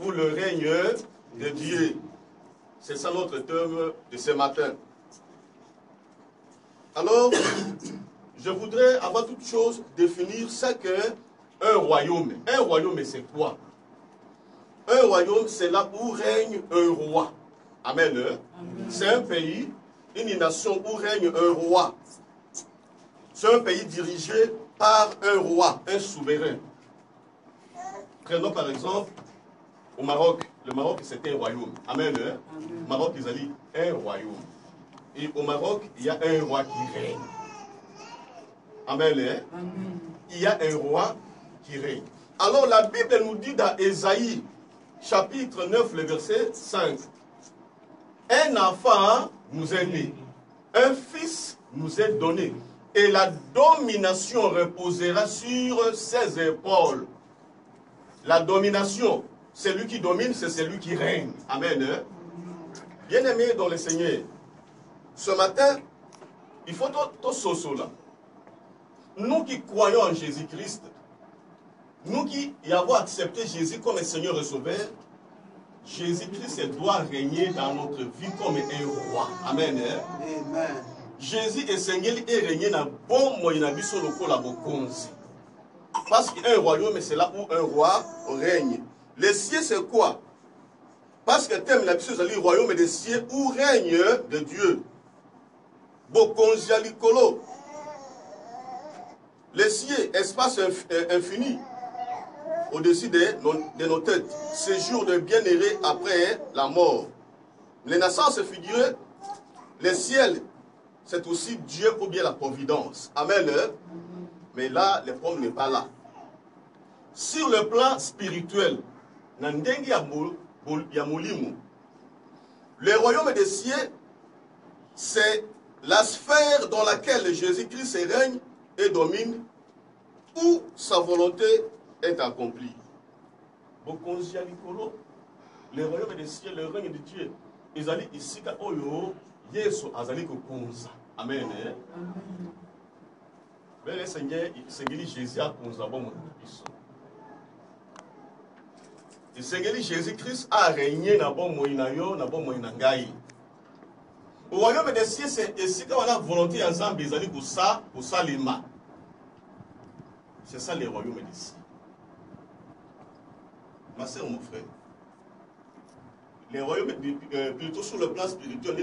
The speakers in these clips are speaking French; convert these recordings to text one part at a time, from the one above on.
ou le règne de Dieu. C'est ça notre thème de ce matin. Alors, je voudrais avant toute chose définir ce qu'est un royaume. Un royaume, c'est quoi? Un royaume, c'est là où règne un roi. Amen. C'est un pays, une nation où règne un roi. C'est un pays dirigé par un roi, un souverain. Prenons par exemple au Maroc. Le Maroc, c'était un royaume. Amen. Au Maroc, ils allaient un royaume. Et au Maroc, il y a un roi qui règne. Amen. Il y a un roi qui règne. Alors la Bible elle nous dit dans Ésaïe, chapitre 9, le verset 5. Un enfant nous est né, un fils nous est donné, et la domination reposera sur ses épaules. La domination, celui qui domine, c'est celui qui règne. Amen. Bien-aimés dans le Seigneur, ce matin, il faut tout ce là. Nous qui croyons en Jésus-Christ, nous qui avons accepté Jésus comme Seigneur et Sauveur, Jésus-Christ doit régner dans notre vie comme un roi. Amen. Amen. Jésus est Seigneur et régner dans bon moyen sur le col à Bokonzi. Parce qu'un royaume, c'est là où un roi règne. Les cieux, c'est quoi? Parce que thème la chose le royaume des cieux où règne de Dieu. Bokonzi alikolo. Les cieux, espace infini. Au-dessus de nos têtes, séjour de bien-aimés après la mort. Les naissances figurées, les ciels, c'est aussi Dieu ou bien la providence. Amen. Mais là, le problème n'est pas là. Sur le plan spirituel, le royaume des cieux, c'est la sphère dans laquelle Jésus-Christ règne et domine, où sa volonté est accompli. Le royaume des cieux, le règne de Dieu. Ils allaient ici, Yesu azali kokonza. Amen. Mais le Seigneur, Jésus a konza bon biso. Le Seigneur Jésus-Christ a régné na bon moyen yo, na bon moyen ngai. Au royaume des cieux, c'est ici qu'on a la volonté ensemble, ils allaient pour ça lima. C'est ça le royaume des cieux. Ma soeur, mon frère, les royaumes, plutôt sur le plan spirituel,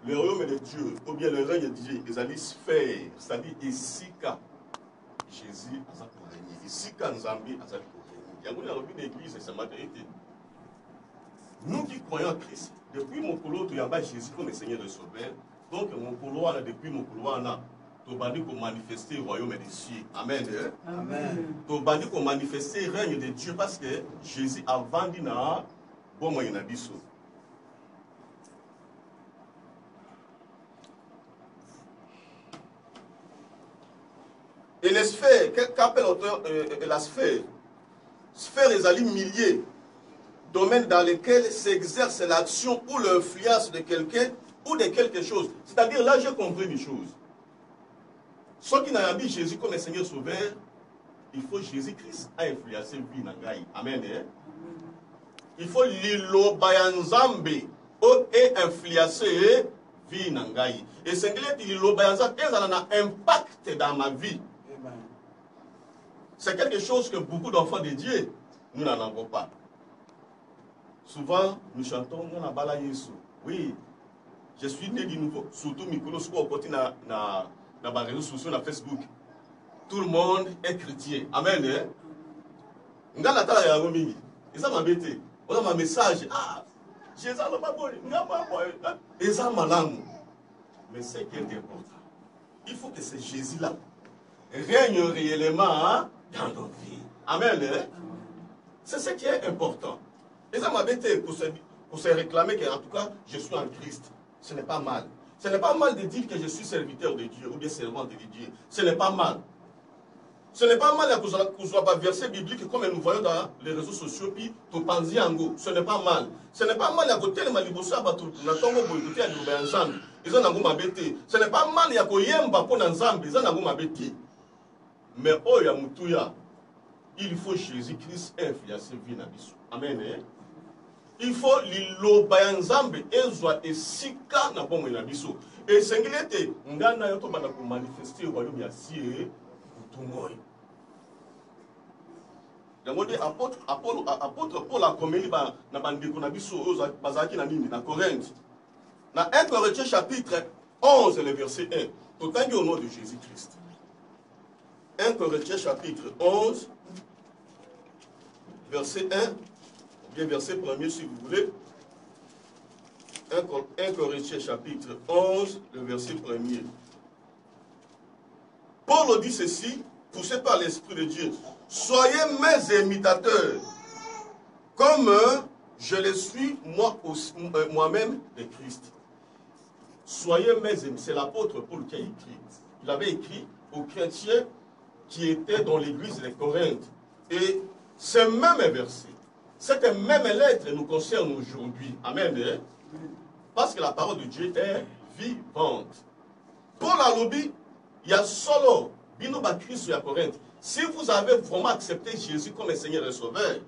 le royaume de Dieu, ou bien le règne de Dieu, ils allaient sphère, c'est-à-dire ici quand Jésus a pour régner, ici quand Nzambi a pour régner. Il y a une église, ça m'a été. Nous qui croyons en Christ, depuis mon couloir, il y a Jésus comme Seigneur et Sauveur. Donc, mon couloir, depuis mon couloir, tu vas dire qu'on manifester le royaume des cieux. Amen. Amen. Tu vas dire qu'on manifester le règne de Dieu parce que Jésus a vendu na bon moyen d'abisso. Et les sphères, qu'appelle l'auteur la sphère? Sphère, les alliés milliers, domaines dans lesquels s'exerce l'action ou l'influence de quelqu'un ou de quelque chose. C'est-à-dire, là, j'ai compris une chose. Ceux qui n'ont pas Jésus comme Seigneur Sauveur, il faut Jésus-Christ a influencé la vie nangai. Amen. Il faut Lilo Bayanzambe et influencer la vie nangai. Et Seigneur dit Lilo Bayanzambe, il a un impact dans ma vie. C'est quelque chose que beaucoup d'enfants de Dieu, nous n'en avons pas. Souvent, nous chantons, on a bala Yesu. Oui, je suis né de nouveau. Surtout, Mikolo, ce qu'on côté dans les réseaux sociaux, dans Facebook. Tout le monde est chrétien. Amen. Nga la tala ya romingi. Et ça m'a embêté. On a un message. Ah, Jésus n'a pas bon. Et ça m'a langue. Mais ce qui est important, il faut que ce Jésus-là règne réellement dans nos vies. Amen. C'est ce qui est important. Et ça m'a embêté pour se réclamer qu'en tout cas, je suis en Christ. Ce n'est pas mal. Ce n'est pas mal de dire que je suis serviteur de Dieu ou bien servant de Dieu. Ce n'est pas mal. Ce n'est pas mal que soit pas verset biblique comme nous voyons dans les réseaux sociaux, puis tout panzi ango. Ce n'est pas mal. Ce n'est pas mal à côté de Malibosa, na tongo boykoté à l'Uber ensemble. Ils ont un bêté. Ce n'est pas mal à Koyemba pour ensemble. Ils ont un bêté. Mais oh ya mutuya, il faut Jésus-Christ influencer vie na biso. Amen. Il faut liloba ya Nzambe ezwa esika na bomoi na biso. Et sengilete ngana yo to bana ko manifester royaume ya sie utumoi. Yango de apôtre Paul a commis na bandeko na biso bazaki na nini na Corinthe. Dans 1 Corinthiens chapitre 11, le verset 1. Tout au nom de Jésus-Christ. 1 Corinthiens chapitre 11, verset 1, ou bien verset 1er si vous voulez. 1 Corinthiens chapitre 11, le verset 1er. Paul dit ceci, poussé par l'Esprit de Dieu. Soyez mes imitateurs, comme je le suis moi-même de Christ. Soyez mes amis. C'est l'apôtre Paul qui a écrit. Il avait écrit aux chrétiens qui étaient dans l'église de Corinthe. Et ce même verset, cette même lettre nous concerne aujourd'hui. Amen. Parce que la parole de Dieu est vivante. Paul a lobby, il y a solo, bino ba Christ à Corinthe. Si vous avez vraiment accepté Jésus comme un Seigneur et Sauveur,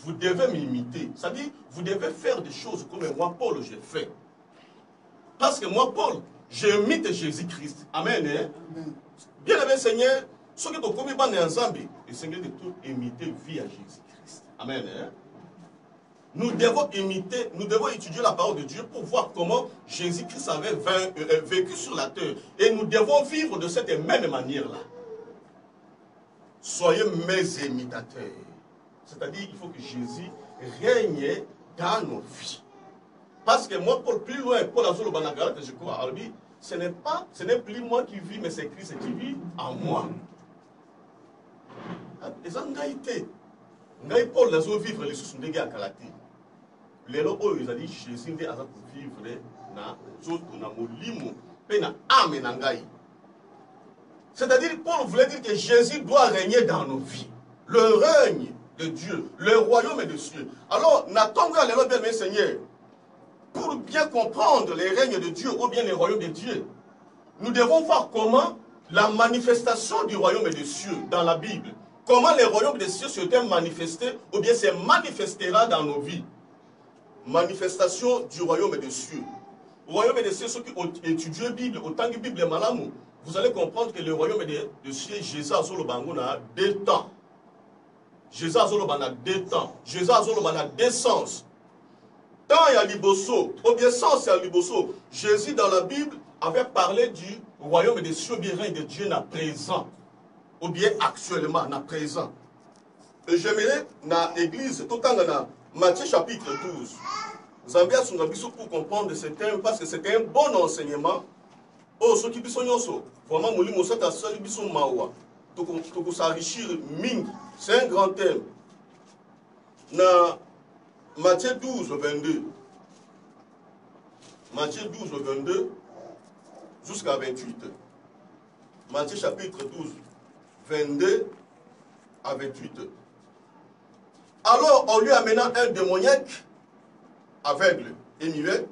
vous devez m'imiter. C'est-à-dire, vous devez faire des choses comme moi, Paul, j'ai fait. Parce que moi, Paul, j'imite Jésus-Christ. Amen. Amen. Bien aimé Seigneur, ce que tu as commis dans ensemble, le Seigneur de tout imiter vie à Jésus-Christ. Amen. Nous devons imiter, nous devons étudier la parole de Dieu pour voir comment Jésus-Christ avait vécu sur la terre. Et nous devons vivre de cette même manière-là. Soyez mes imitateurs. C'est-à-dire qu'il faut que Jésus règne dans nos vies. Parce que moi, Paul, plus loin, Paul Azolo Banagalat, je crois, Albi, ce n'est plus moi qui vis, mais c'est Christ qui vit en moi. Les engaïtés. Ngaï Paul Azolo vivre les sous des gars à Kalati. Les lots, ils ont dit Jésus est pour vivre na zoto na molimo, pe na âme na ngaï. C'est-à-dire, Paul voulait dire que Jésus doit régner dans nos vies. Le règne de Dieu, le royaume des cieux. Alors, n'attendons pas les lots, bien, mes seigneurs. Pour bien comprendre les règnes de Dieu ou bien les royaumes de Dieu, nous devons voir comment la manifestation du royaume des cieux dans la Bible, comment les royaumes des cieux se sont manifestés ou bien se manifestera dans nos vies. Manifestation du royaume des cieux. Le royaume des cieux, ceux qui ont étudié la Bible, autant que la Bible est malamou, vous allez comprendre que le royaume des cieux, Jésus a deux temps. Jésus a deux temps. Jésus a deux sens. Tant il y a Liboso, ou bien sens il y a Liboso, Jésus dans la Bible avait parlé du royaume des cieux, bien règne de Dieu na présent, ou bien actuellement na présent. Et j'aimerais dans l'église, tout en dans Matthieu chapitre 12, Zambia Sungabiso pour comprendre ce thème, parce que c'est un bon enseignement. Oh, ceux qui sont vraiment, Mouli Moussata, seul Bisson Mawa, tout s'enrichir, Ming, c'est un grand thème. Dans Matthieu 12, 22. Matthieu 12, 22 jusqu'à 28. Matthieu chapitre 12, 22 à 28. Alors, on lui amena un démoniaque aveugle et muet,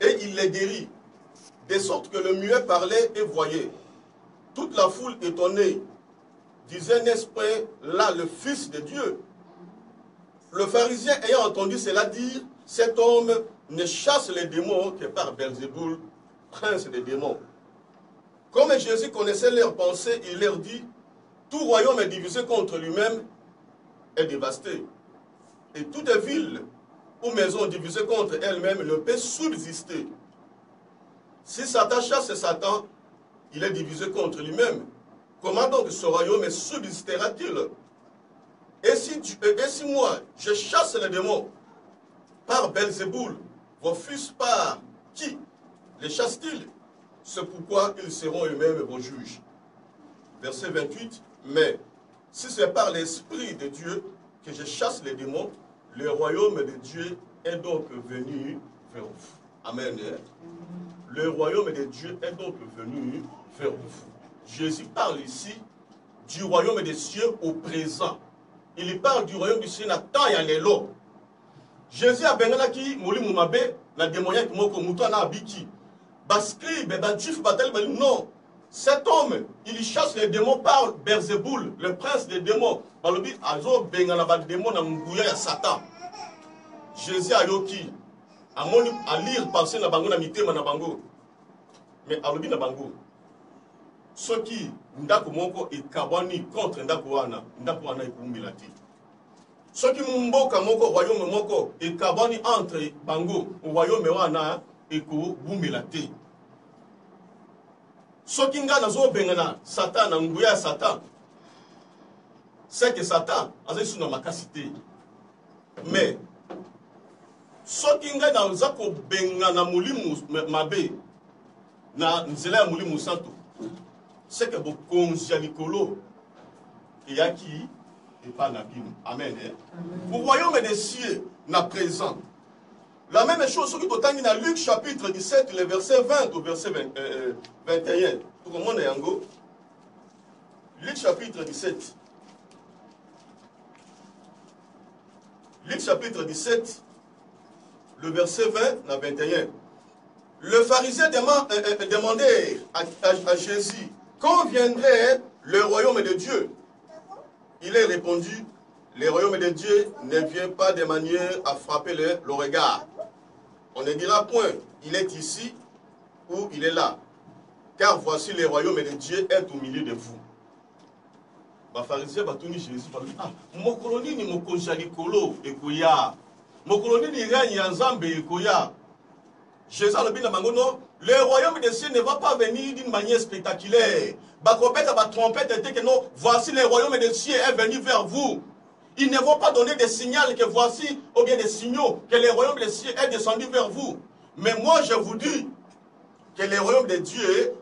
et il les guérit, de sorte que le muet parlait et voyait. Toute la foule étonnée disait, n'est-ce pas là le Fils de Dieu? Le pharisien ayant entendu cela dire, cet homme ne chasse les démons que par Belzéboul, prince des démons. Comme Jésus connaissait leurs pensées, il leur dit, tout royaume est divisé contre lui-même est dévasté. Et toute ville ou maison divisée contre elle-même ne peut subsister. Si Satan chasse Satan, il est divisé contre lui-même. Comment donc ce royaume subsistera-t-il? Et si moi, je chasse les démons par Belzéboul, vos fils par qui les chassent-ils? C'est pourquoi ils seront eux-mêmes vos juges. Verset 28. Mais si c'est par l'Esprit de Dieu que je chasse les démons, le royaume de Dieu est donc venu vers vous. Amen. Le royaume de Dieu est donc venu vers vous. Jésus parle ici du royaume des cieux au présent. Il parle du royaume du ciel na temps ya lelo. Jésus a bengalaki moli mumabe na démoniaque moko muto na abiki. Bascribe ba juif batel non. cet homme, il chasse les démons par Beelzéboul, le prince des démons. Balobi, azo bengalaba démon na mbuya ya Satan. Jésus ayoki, a lire pensée na bango na mitema na bango. Mais alobi na bango, ceux qui ndako moko ekabwani contre ndako wana ekumbila te. Ceux qui mboka moko royaume moko ekabwani entre bango royaume wana ekumbila te. Ceux qui nga nazo bengana Satan na nguya Satan, c'est que Satan a suna makasité. Mais ceux qui nga nazo ko bengana mulimu mabe na nzela mulimu santo, c'est que bo konzia likolo yaki et pas na bino. Amen. Au royaume des cieux na présent. La même chose, ce qui est dans Luc chapitre 17, le verset 20 au verset 21. Tout le monde est en go. Luc chapitre 17. Luc chapitre 17, le verset 20 à 21. Le pharisien demandait à Jésus, quand viendrait le royaume de Dieu? Il a répondu, le royaume de Dieu ne vient pas de manière à frapper le regard. On ne dira point, il est ici ou il est là. Car voici le royaume de Dieu est au milieu de vous. Les pharisiens ont dit Jésus, mon coloni ni mon konjalikolo ekoya. Mon coloni ni règne ensemble ekoya. Jésus a dit le royaume des cieux ne va pas venir d'une manière spectaculaire. Bakopeta ba trompette que non, voici le royaume des cieux est venu vers vous. Ils ne vont pas donner des signaux que voici, ou bien des signaux que le royaume des cieux est descendu vers vous. Mais moi, je vous dis que le royaume de Dieu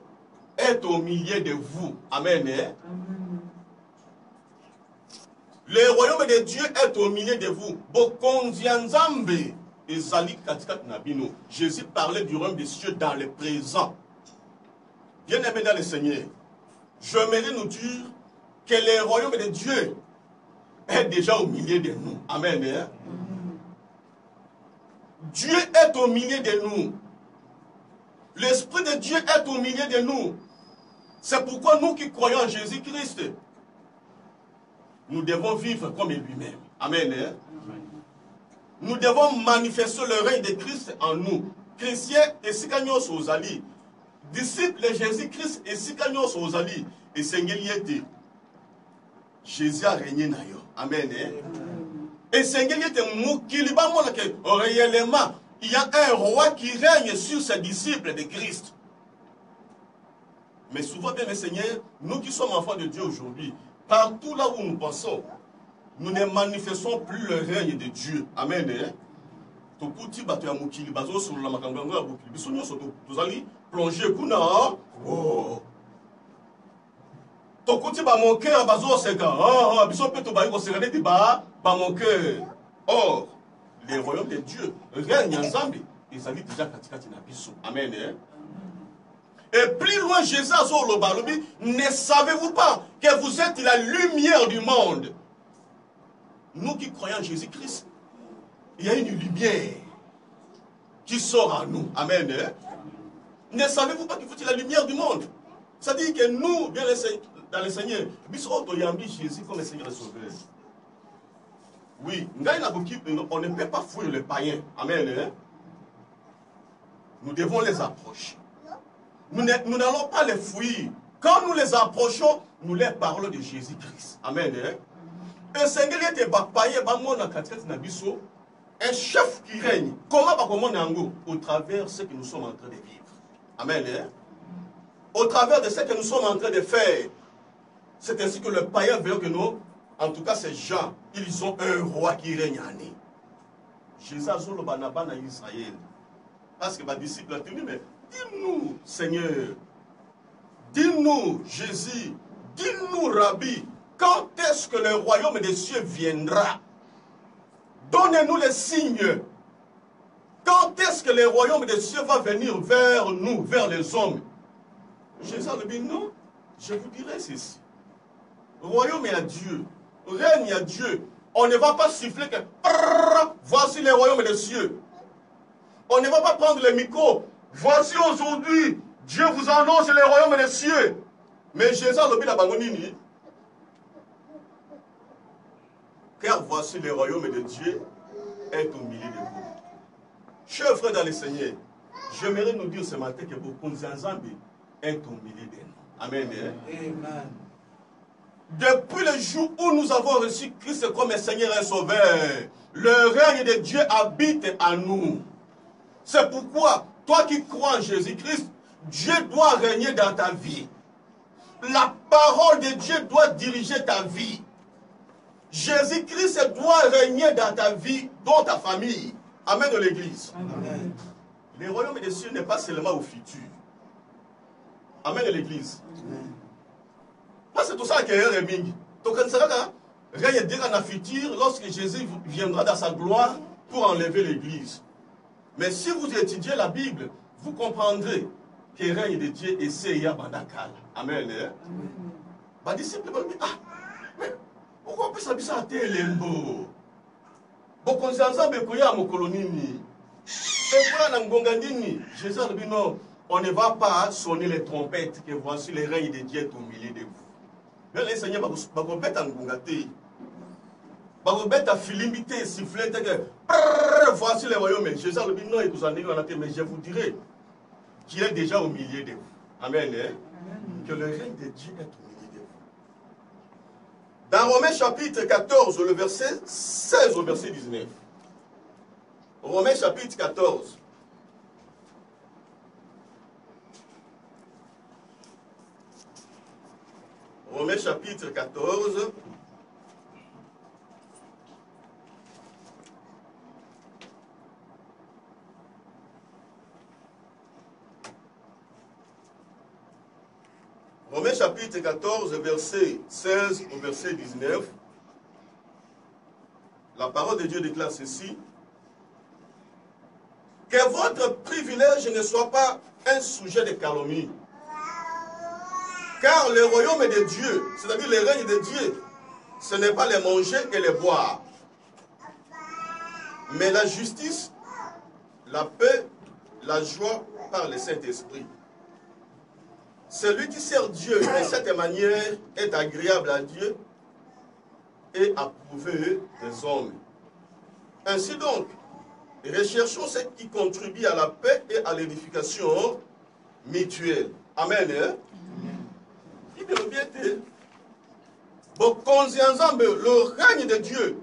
est au milieu de vous. Amen. Amen. Le royaume de Dieu est au milieu de vous. Jésus parlait du royaume des cieux dans le présent. Bien-aimé dans le Seigneur, j'aimerais nous dire que le royaume de Dieu est déjà au milieu de nous. Amen. Dieu est au milieu de nous. L'Esprit de Dieu est au milieu de nous. C'est pourquoi nous qui croyons en Jésus-Christ, nous devons vivre comme lui-même. Amen. Nous devons manifester le règne de Christ en nous. Chrétiens et sikanyos aux alliés. Disciples de Jésus-Christ et sikanyos aux alliés. Et Seigneur, Jésus a régné dans eux. Amen. Et Seigneur, réellement, il y a un roi qui règne sur ses disciples de Christ. Mais souvent, bien, Seigneur, nous qui sommes enfants de Dieu aujourd'hui, partout là où nous pensons, nous ne manifestons plus le règne de Dieu. Amen. Tokuti bato ya mukili bazo solo la makambo ya bukili biso nyoso tozali plonger kuna oh tokuti ba mon cœur bazo seka biso pe to ba ko seka neti ba mon cœur. Or le royaume de Dieu règne ensemble et ça dit déjà katikati na biso. Amen. Et plus loin Jésus a lo balobi, ne savez-vous pas que vous êtes la lumière du monde? Nous qui croyons en Jésus-Christ, il y a une lumière qui sort en nous. Amen. Ne savez-vous pas que vous êtes la lumière du monde? Ça dit que nous, bien dans le Seigneur, Jésus comme le Seigneur et Sauveur. Oui, on ne peut pas fuir les païens. Amen. Nous devons les approcher. Nous n'allons pas les fuir. Quand nous les approchons, nous leur parlons de Jésus-Christ. Amen. Et Seigneur était païen, un chef qui règne. Comment au travers de ce que nous sommes en train de vivre. Amen. Au travers de ce que nous sommes en train de faire. C'est ainsi que le païen veut que nous, en tout cas ces gens, ils ont un roi qui règne en eux. Jésus a dit à Israël. Parce que ma disciple a dit, mais dis-nous, Seigneur, dis-nous, Jésus, dis-nous, Rabbi, quand est-ce que le royaume des cieux viendra? Donnez-nous les signes. Quand est-ce que le royaume des cieux va venir vers nous, vers les hommes? Jésus a dit, non, je vous dirai ceci. Royaume est à Dieu, règne à Dieu. On ne va pas siffler que voici le royaume des cieux. On ne va pas prendre le micro. Voici aujourd'hui Dieu vous annonce le royaume des cieux. Mais Jésus a le Bangonini. Car voici le royaume de Dieu est au milieu de vous. Chers frères dans le Seigneur, j'aimerais nous dire ce matin que beaucoup d'Anzambi est au milieu de nous. Amen. Amen. Depuis le jour où nous avons reçu Christ comme Seigneur et Sauveur, le règne de Dieu habite en nous. C'est pourquoi, toi qui crois en Jésus-Christ, Dieu doit régner dans ta vie. La parole de Dieu doit diriger ta vie. Jésus-Christ doit régner dans ta vie, dans ta famille. Amen de l'Église. Amen. Le royaume des cieux n'est pas seulement au futur. Amen de l'Église. C'est tout ça qui est reming. Donc, on sera rien dire dans le futur lorsque Jésus viendra dans sa gloire pour enlever l'Église. Mais si vous étudiez la Bible, vous comprendrez que le règne de Dieu est Seiya Bandakal. Amen. Les disciples vont dire, ah, mais pourquoi on peut s'habiller à Télembo? Beaucoup d'ensemble, il y a mon colonini. Jésus a dit non, on ne va pas sonner les trompettes que voici le règne de Dieu est au milieu de vous. Mais le Seigneur va vous mettre en gongate. Va vous mettre à filimiter, siffler. Voici le royaume. Jésus a dit non, et vous en avez mais je vous dirai qu'il est déjà au milieu de vous. Amen. Que le règne de Dieu est au milieu de vous. Dans Romains chapitre 14, le verset 16 au verset 19. Romains chapitre 14. Romains chapitre 14. Romains chapitre 14, verset 16 au verset 19. La parole de Dieu déclare ceci. Que votre privilège ne soit pas un sujet de calomnie. Car le royaume de Dieu, c'est-à-dire le règne de Dieu, ce n'est pas les manger et les boire, mais la justice, la paix, la joie par le Saint-Esprit. Celui qui sert Dieu de cette manière est agréable à Dieu et approuvé des hommes. Ainsi donc, recherchons ce qui contribue à la paix et à l'édification mutuelle. Amen. Le règne de Dieu,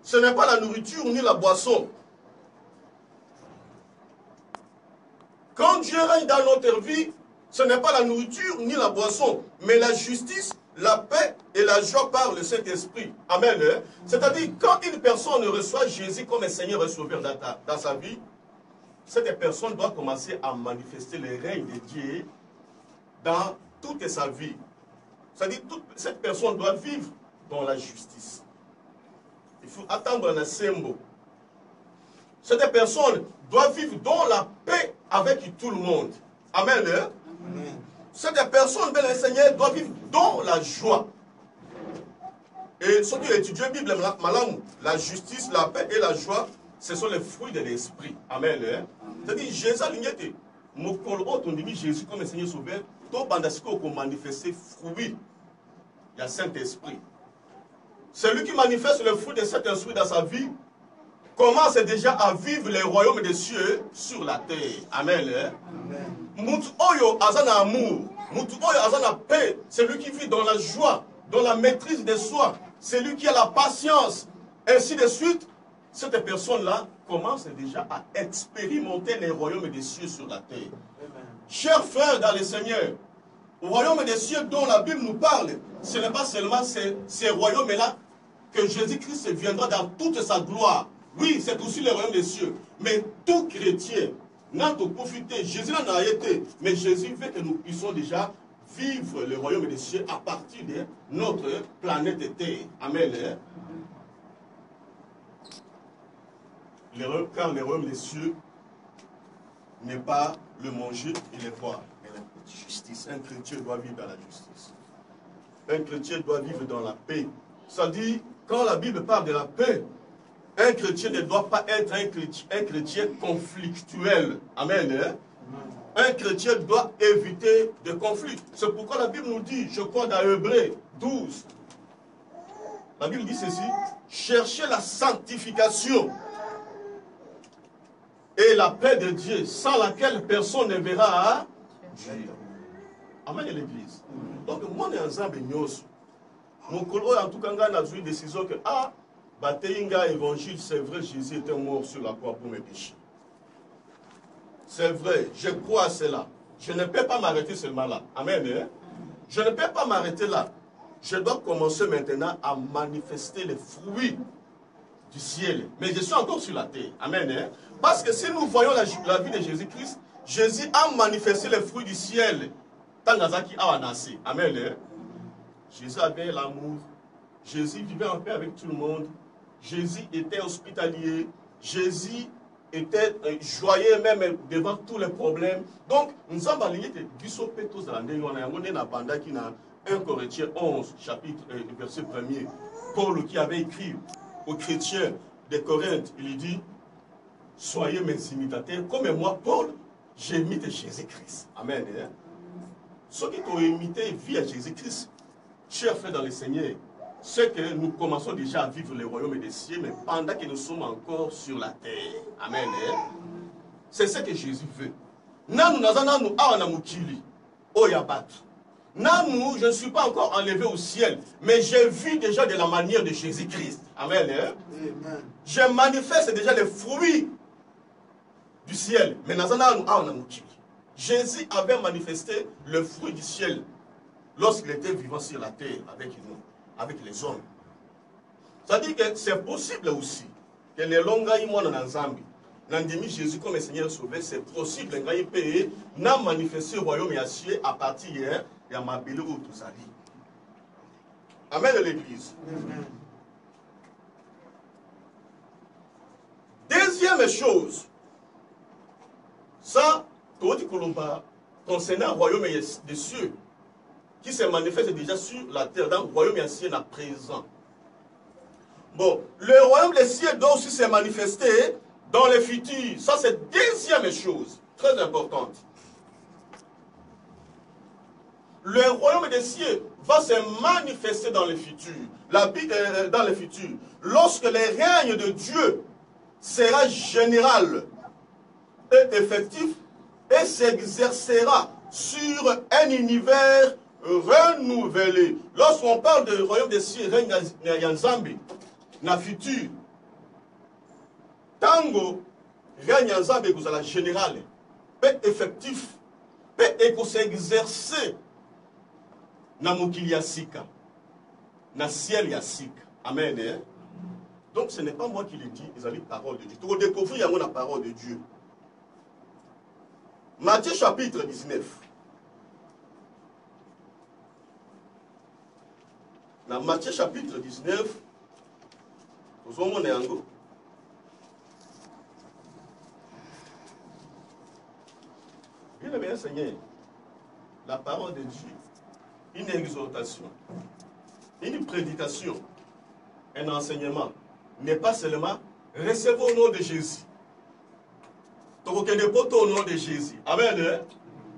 ce n'est pas la nourriture ni la boisson. Quand Dieu règne dans notre vie, ce n'est pas la nourriture ni la boisson, mais la justice, la paix et la joie par le Saint-Esprit. Amen. C'est-à-dire, quand une personne reçoit Jésus comme un Seigneur et Sauveur dans sa vie, cette personne doit commencer à manifester le règne de Dieu dans toute sa vie. C'est-à-dire, cette personne doit vivre dans la justice. Il faut attendre un symbole. Cette personne doit vivre dans la paix avec tout le monde. Amen. Amen. Cette personne, bien le Seigneur, doit vivre dans la joie. Et ceux qui étudient la Bible, la justice, la paix et la joie, ce sont les fruits de l'esprit. Amen. C'est-à-dire, Jésus a l'unité. Jésus comme Seigneur Sauveur, tout bandasco qu'on manifeste fruit. Il y a Saint-Esprit. Celui qui manifeste le fruit de cet esprit dans sa vie commence déjà à vivre le royaume des cieux sur la terre. Amen. Mutu oyo azana amour, mutu oyo azana paix, celui qui vit dans la joie, dans la maîtrise de soi, celui qui a la patience, ainsi de suite. Cette personne-là commence déjà à expérimenter le royaume des cieux sur la terre. Chers frères dans le Seigneur, au royaume des cieux dont la Bible nous parle, ce n'est pas seulement ces royaumes-là que Jésus-Christ viendra dans toute sa gloire. Oui, c'est aussi le royaume des cieux. Mais tout chrétien n'a pas profité. Jésus n'en a été. Mais Jésus veut que nous puissions déjà vivre le royaume des cieux à partir de notre planète Terre. Amen. Car le royaume des cieux n'est pas le manger et le boire, mais la justice. Un chrétien doit vivre dans la justice. Un chrétien doit vivre dans la paix. Ça dit, quand la Bible parle de la paix, un chrétien ne doit pas être un chrétien conflictuel. Amen. un chrétien doit éviter des conflits. C'est pourquoi la Bible nous dit, je crois dans Hébreux 12, la Bible dit ceci, cherchez la sanctification et la paix de Dieu, sans laquelle personne ne verra Dieu. Amen l'église. Donc, moi, je suis ensemble. Mon collègue, en tout cas, a pris une décision que, Batéinga évangile, c'est vrai, Jésus était mort sur la croix pour mes péchés. C'est vrai, je crois à cela. Je ne peux pas m'arrêter seulement là. Amen. Hein? Je ne peux pas m'arrêter là. Je dois commencer maintenant à manifester les fruits du ciel. Mais je suis encore sur la terre. Amen. Hein? Parce que si nous voyons la vie de Jésus-Christ, Jésus a manifesté les fruits du ciel. Tangazaki a nassé. Amen. Hein? Jésus avait l'amour. Jésus vivait en paix avec tout le monde. Jésus était hospitalier. Jésus était joyeux même devant tous les problèmes. Donc, nous avons aligné que Gusso Petos dans l'année, on a banda qui n'a 1 Corinthiens 11, chapitre, verset 1er. Paul qui avait écrit aux chrétiens de Corinthe, il dit, soyez mes imitateurs, comme moi, Paul, j'imite Jésus-Christ. Amen. Hein? Ceux qui ont imité vie à Jésus-Christ, chers frères dans le Seigneur, c'est que nous commençons déjà à vivre le royaume des cieux, mais pendant que nous sommes encore sur la terre. Amen. C'est ce que Jésus veut. Nanu, je ne suis pas encore enlevé au ciel, mais je vis déjà de la manière de Jésus-Christ. Amen. Je manifeste déjà les fruits du ciel. Mais Jésus avait manifesté le fruit du ciel lorsqu'il était vivant sur la terre avec nous, avec les hommes. C'est-à-dire que c'est possible aussi que les longs Nandimi Jésus comme Seigneur sauvé, c'est possible que n'a manifesté le royaume yacier à partir de ma belle ou tout ça. Amen de l'église. Deuxième chose, ça, concernant le royaume des cieux, qui se manifeste déjà sur la terre, dans le royaume ancien à présent. Bon, le royaume des cieux doit aussi se manifester dans le futur. Ça, c'est deuxième chose, très importante. Le royaume des cieux va se manifester dans le futur. Dans le futur. Lorsque le règne de Dieu sera général et effectif et s'exercera sur un univers renouvelé. Lorsqu'on parle du royaume des cieux, règne Nzambi, na futur, tango, règne Nzambi, vous allez général, peut effectif, peut s'exercer na mokili ya sika, na ciel ya sika. Amen. Hein? Donc ce n'est pas moi qui le dis, ils ont la parole de Dieu. Tu vas découvrir la parole de Dieu. Matthieu chapitre 19. Dans Matthieu chapitre 19, nous avons mon ango. Bien aimé Seigneur, la parole de Dieu, une exhortation, une prédication, un enseignement, n'est pas seulement recevons au nom de Jésus. Donc, on ne pas au nom de Jésus. Amen.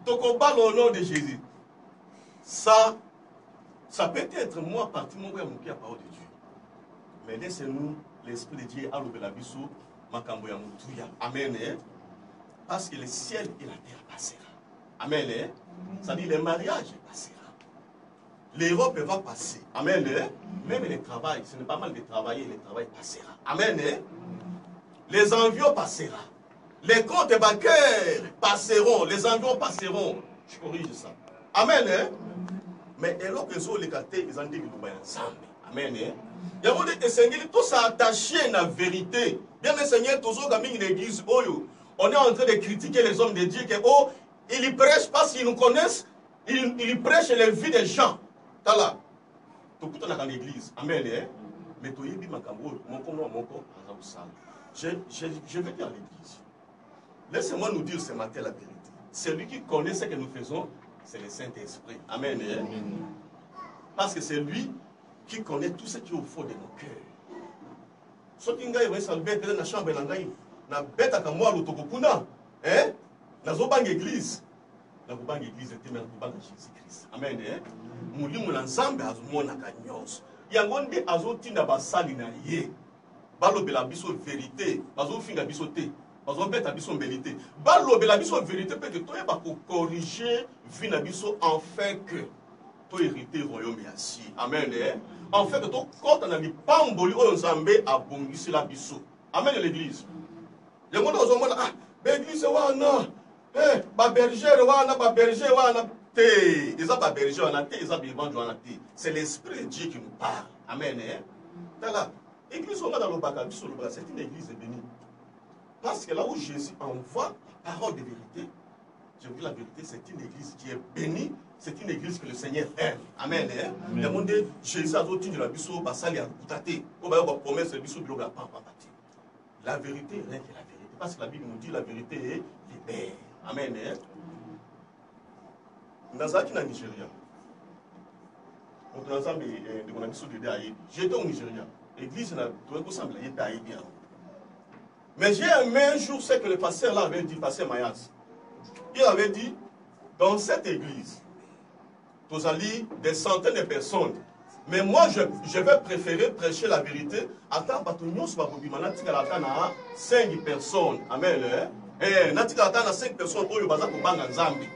Donc, on parle au nom de Jésus. Ça peut être moi, partie mon frère, qui a parole de Dieu. Mais laissez-nous l'Esprit de Dieu à l'ouvrir la biso, makambo ya mutuya. Amen. Parce que le ciel et la terre passera. Amen. Ça dit le mariage passera. L'Europe va passer. Amen. Même le travail, ce n'est pas mal de travailler, le travail passera. Amen. Les envieux passera. Les comptes bancaires passeront. Les envieux passeront. Je corrige ça. Amen. Mais alors que les cartés, ils ont dit qu'ils vont ensemble. Amen. Il y a des Seigneur, tout ça attaché à la vérité. Bien le Seigneur, toujours comme une église, on est en train de critiquer les hommes de Dieu que oh, ils prêchent parce qu'ils nous connaissent, ils prêchent les vies des gens. Tala. Tout le monde dans l'église. Amen. Mais tu es bien je vais dire à l'église. Laissez-moi nous dire ce matin la vérité. Celui qui connaît ce que nous faisons, c'est le Saint-Esprit. Amen. Parce que c'est lui qui connaît tout ce qui est au fond de nos cœurs. Ce qui est dans la chambre, na beta ka moi l'otokokuna, na zobang église. la kubanga église était mais la kubanga Jésus-Christ. Amen. Mulimu na nzambe azomona kanyos. Yango nde azotinda basali na ye. Balobela biso vérité, bazofinga biso te. Bazobeta biso mbelité. Balobela biso vérité peut que toi ba ko corriger vie na biso en fait que to hériter royaume yasi. Amen. En fait que to kota na lipamboli oyo nzambe abongisi la biso. Amen l'église. Yango ndo ozomona ah, l'église wana ba berger wana te. Eza ba berger wana te, eza bivanjo wana te. C'est l'esprit de Dieu qui nous parle. Amen. Tala, église on va dans le bagage sur le bras, c'est une église bénie. Parce que là où Jésus envoie la parole de vérité, je vous dis la vérité, c'est une église qui est bénie, c'est une église que le Seigneur aime. Amen. Le monde de Jésus a dit de la biso, basali a boutate, on va promesse de biso, la la vérité, rien que la vérité. Parce que la Bible nous dit la vérité est libère. Amen. Nazaki na Nigeria. J'étais au Nigeria. L'église n'a pas ressemblé à bien. Mais j'ai aimé un jour ce que le pasteur là avait dit, pasteur Mayas. Il avait dit, dans cette église, vous allez des centaines de personnes. Mais moi, je vais préférer prêcher la vérité. Attends, à 5 personnes. Amen. Et natika atana 5 personnes oyo baza ko banga nzambe.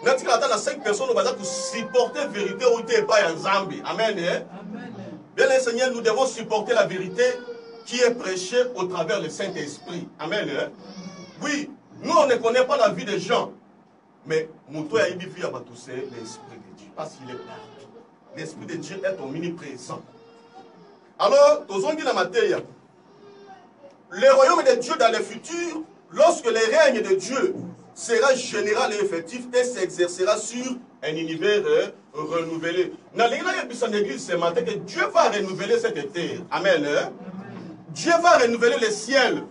Natika atana 5 personnes oyo baza ko supporter vérité ou te pas nzambe. Amen. Bien les Seigneur, nous devons supporter la vérité qui est prêchée au travers du Saint-Esprit. Amen. Oui, nous on ne connaît pas la vie des gens, mais Mouto a édifié à Batousé l'Esprit de Dieu parce qu'il est partout. L'Esprit de Dieu est omniprésent. Alors, tozongi na mateya. Le royaume de Dieu dans le futur, lorsque le règne de Dieu sera général et effectif et s'exercera sur un univers renouvelé. Dans l'église ce matin, que Dieu va renouveler cette terre. Amen. Dieu va renouveler le ciel.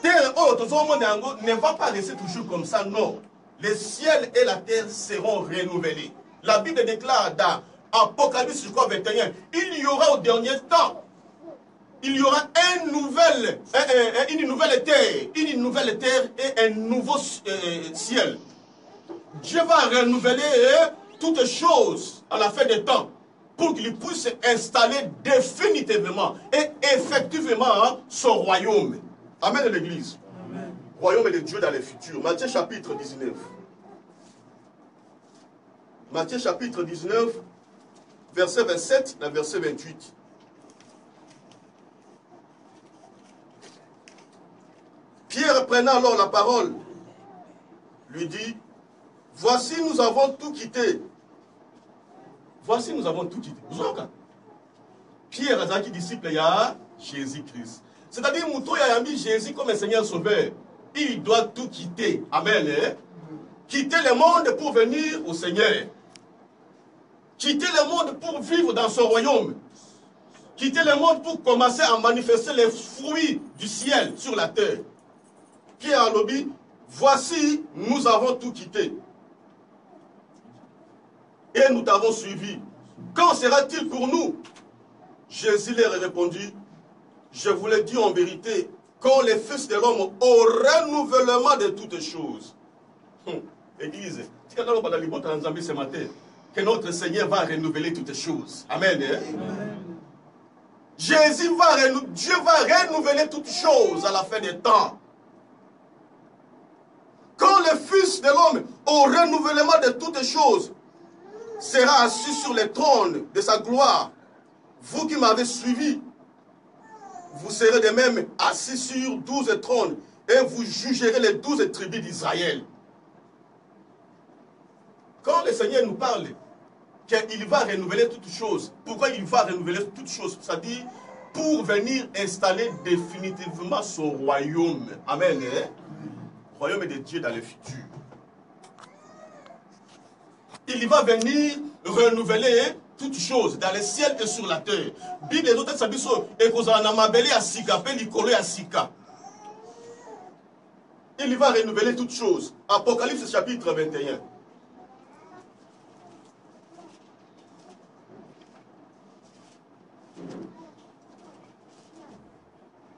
Terre, oh, tout le monde ne va pas rester toujours comme ça, non. Le ciel et la terre seront renouvelés. La Bible déclare dans Apocalypse 21, il y aura au dernier temps, il y aura une nouvelle terre et un nouveau ciel. Dieu va renouveler toutes choses à la fin des temps pour qu'il puisse installer définitivement et effectivement son royaume. Amen l'église. Royaume de Dieu dans le futur. Matthieu chapitre 19. Matthieu chapitre 19, verset 27 et verset 28. Pierre, prenant alors la parole, lui dit, voici nous avons tout quitté. Voici nous avons tout quitté. Pierre a dit disciple, il y a Jésus-Christ. C'est-à-dire, Mouto a mis Jésus comme un Seigneur sauveur. Il doit tout quitter. Amen. Quitter le monde pour venir au Seigneur. Quitter le monde pour vivre dans son royaume. Quitter le monde pour commencer à manifester les fruits du ciel sur la terre. Pierre a lobby, voici, nous avons tout quitté. Et nous t'avons suivi. Quand sera-t-il pour nous? Jésus leur a répondu, je vous le dis en vérité, quand les fils de l'homme au renouvellement de toutes choses. Église, ce matin, que notre Seigneur va renouveler toutes choses. Amen. Dieu va renouveler toutes choses à la fin des temps. Quand le Fils de l'homme, au renouvellement de toutes choses, sera assis sur le trône de sa gloire, vous qui m'avez suivi, vous serez de même assis sur 12 trônes et vous jugerez les 12 tribus d'Israël. Quand le Seigneur nous parle qu'il va renouveler toutes choses, pourquoi il va renouveler toutes choses? C'est-à-dire pour venir installer définitivement son royaume. Amen. Royaume de Dieu dans le futur. Il va venir renouveler toutes choses dans le ciel et sur la terre. Bible et d'autres sabiso et kozana mabeli asika pe likolo ya sika. Il va renouveler toutes choses. Apocalypse chapitre 21.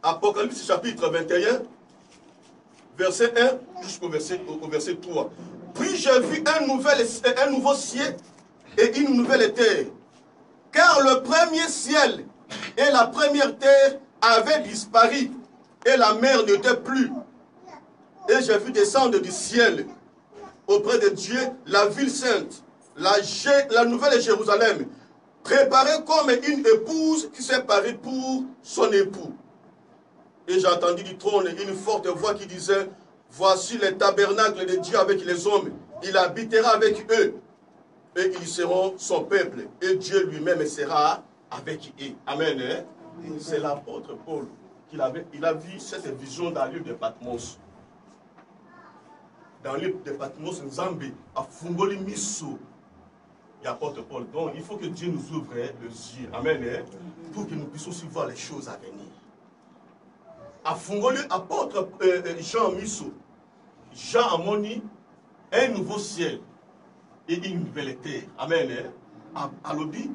Apocalypse chapitre 21, verset 1 jusqu'au verset 3. Puis j'ai vu un nouveau ciel et une nouvelle terre. Car le premier ciel et la première terre avaient disparu et la mer n'était plus. Et j'ai vu descendre du ciel auprès de Dieu la ville sainte, la nouvelle Jérusalem, préparée comme une épouse qui s'est parée pour son époux. Et j'ai entendu du trône une forte voix qui disait, voici le tabernacle de Dieu avec les hommes, il habitera avec eux, et ils seront son peuple, et Dieu lui-même sera avec eux. Amen. Hein? C'est l'apôtre Paul il a vu cette vision dans l'île de Patmos. Dans l'île de Patmos, Nzambe a fungoli miso. Et apôtre Paul. Donc, il faut que Dieu nous ouvre les yeux. Amen. Hein? Pour que nous puissions aussi voir les choses à venir. A fungoli apôtre Jean miso. Jean a moni un nouveau ciel et une nouvelle terre. Amen. Hein? Alobi,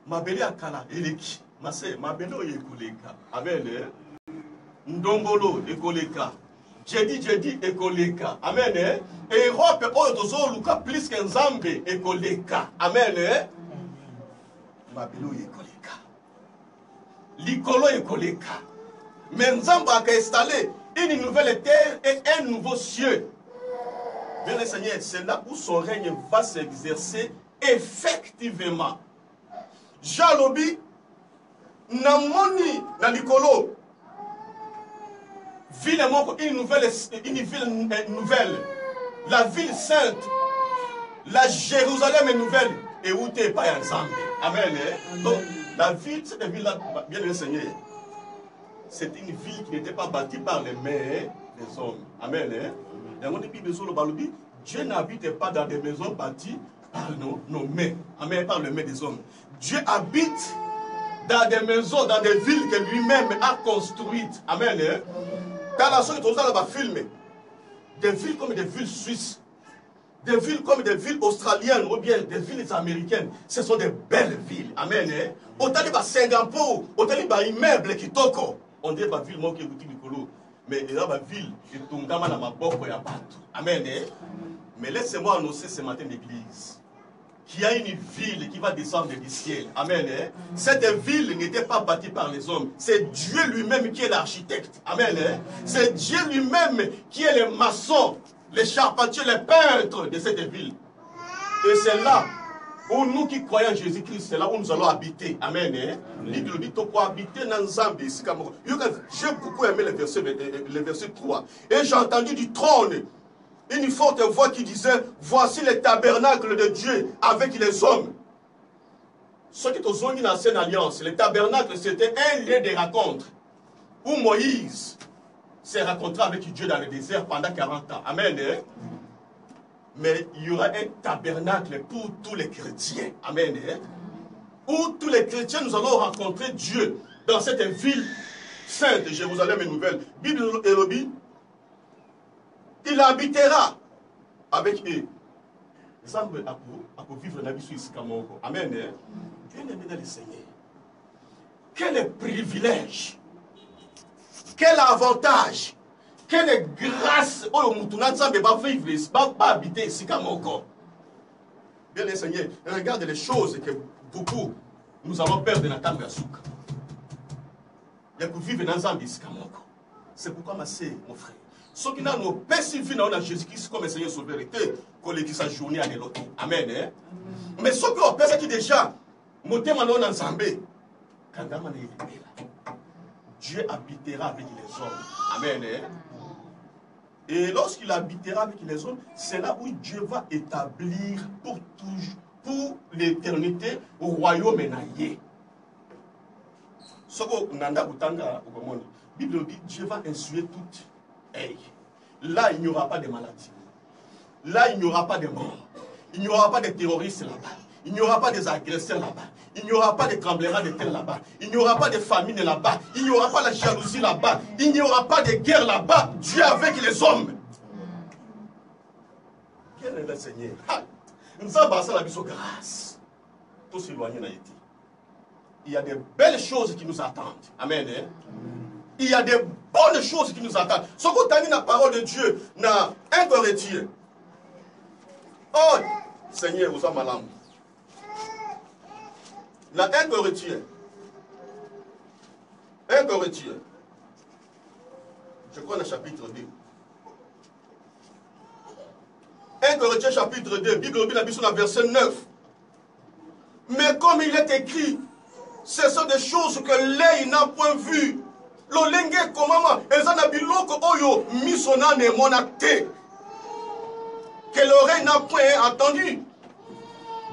ma belle akala eleki. Ma belle ekoleka. Amen. Hein? Ndongolo ekoleka. Jedi ekoleka. Amen. Eh? Europe oyo luka plus que Nzambe ekoleka. Amen. Eh? Mabilo ekoleka. Likolo ekoleka. Mais Nzambe a installé une nouvelle terre et un nouveau ciel. Bien le Seigneur, c'est là où son règne va s'exercer effectivement. Jalobi namoni na likolo. Ville une ville nouvelle, la ville sainte, la Jérusalem est nouvelle, et où t'es pas ensemble. Amen. Donc, la ville, cette ville-là, bien enseigné, c'est une ville qui n'était pas bâtie par les mains des hommes. Amen. Dieu n'habite pas dans des maisons bâties par nos mains. Amen, par les mains des hommes. Dieu habite dans des maisons, dans des villes que lui-même a construites. Amen. Dans la soirée, on va filmer des villes comme des villes suisses, des villes comme des villes australiennes ou bien des villes américaines. Ce sont des belles villes. Amen. Au Taliban Singapour, au Taliban immeuble qui toko. On dit que ville qui est du colo. Mais il y a une ville qui est tongama na maboko ya batu. Amen. Mais laissez-moi annoncer ce matin l'église qu'il y a une ville qui va descendre du ciel. Amen. Cette ville n'était pas bâtie par les hommes. C'est Dieu lui-même qui est l'architecte. Amen. C'est Dieu lui-même qui est le maçon, les charpentiers, les peintres de cette ville. Et c'est là où nous qui croyons en Jésus-Christ, c'est là où nous allons habiter. Amen. L'Bible dit qu'on habiter dans Nzambe. J'ai beaucoup aimé le verset 3. Et j'ai entendu du trône une forte voix qui disait, voici le tabernacle de Dieu avec les hommes. Ceux qui ont dans l'ancienne alliance, le tabernacle c'était un lieu de rencontre où Moïse s'est rencontré avec Dieu dans le désert pendant 40 ans. Amen. Mais il y aura un tabernacle pour tous les chrétiens. Amen. Où tous les chrétiens nous allons rencontrer Dieu dans cette ville sainte, Jérusalem et nouvelle. Bible et il habitera avec eux. Nzambe ako vivre la vie sur Isikamoko. Amen. Bien aimé dans le Seigneur. Quel privilège, quel avantage, quelle grâce au Moutouna Nzambe va vivre, va habiter Isikamoko. Bien aimé Seigneur, regarde les choses que beaucoup nous allons perdre dans la Tambe Asuka. Il y a que vivre dans Nzambe Isikamoko. C'est pourquoi ma sœur, mon frère, ceux qui n'ont pas suivi Jésus-Christ comme Seigneur Sauveur, qu'on les sa journée à l'autre. Amen. Mais ceux qui ont pensé qui déjà, monté maintenant dans Zambé, Dieu habitera avec les hommes. Amen. Et lorsqu'il habitera avec les hommes, c'est là où Dieu va établir pour toujours, pour l'éternité, au royaume naïe. Ce que Nanda Boutanga, la Bible dit Dieu va insuler toutes. Hey. Là, il n'y aura pas de maladie. Là, il n'y aura pas de mort. Il n'y aura pas de terroristes là-bas. Il n'y aura pas des agresseurs là-bas. Il n'y aura pas de tremblements de terre là-bas. Il n'y aura pas de famine là-bas. Il n'y aura pas la jalousie là-bas. Il n'y aura pas de guerre là-bas. Dieu avec les hommes. Quel est le Seigneur? Nous avons la mission grâce. Tout s'éloigner n'a été. Il y a de belles choses qui nous attendent. Amen. Il y a des bonnes choses qui nous attendent. Ce que tu as dit dans la parole de Dieu, dans 1 Corinthiens, Oh, Seigneur, vous avez malade. La 1 Corinthiens. 1 Corinthiens. Je crois le chapitre 2. 1 Corinthiens chapitre 2, Bible la Bible sur la verset 9. Mais comme il est écrit, ce sont des choses que l'œil n'a point vues. L'olenge komama, ezana biloko oyo misona ne monate. Que l'oreille n'a point entendu.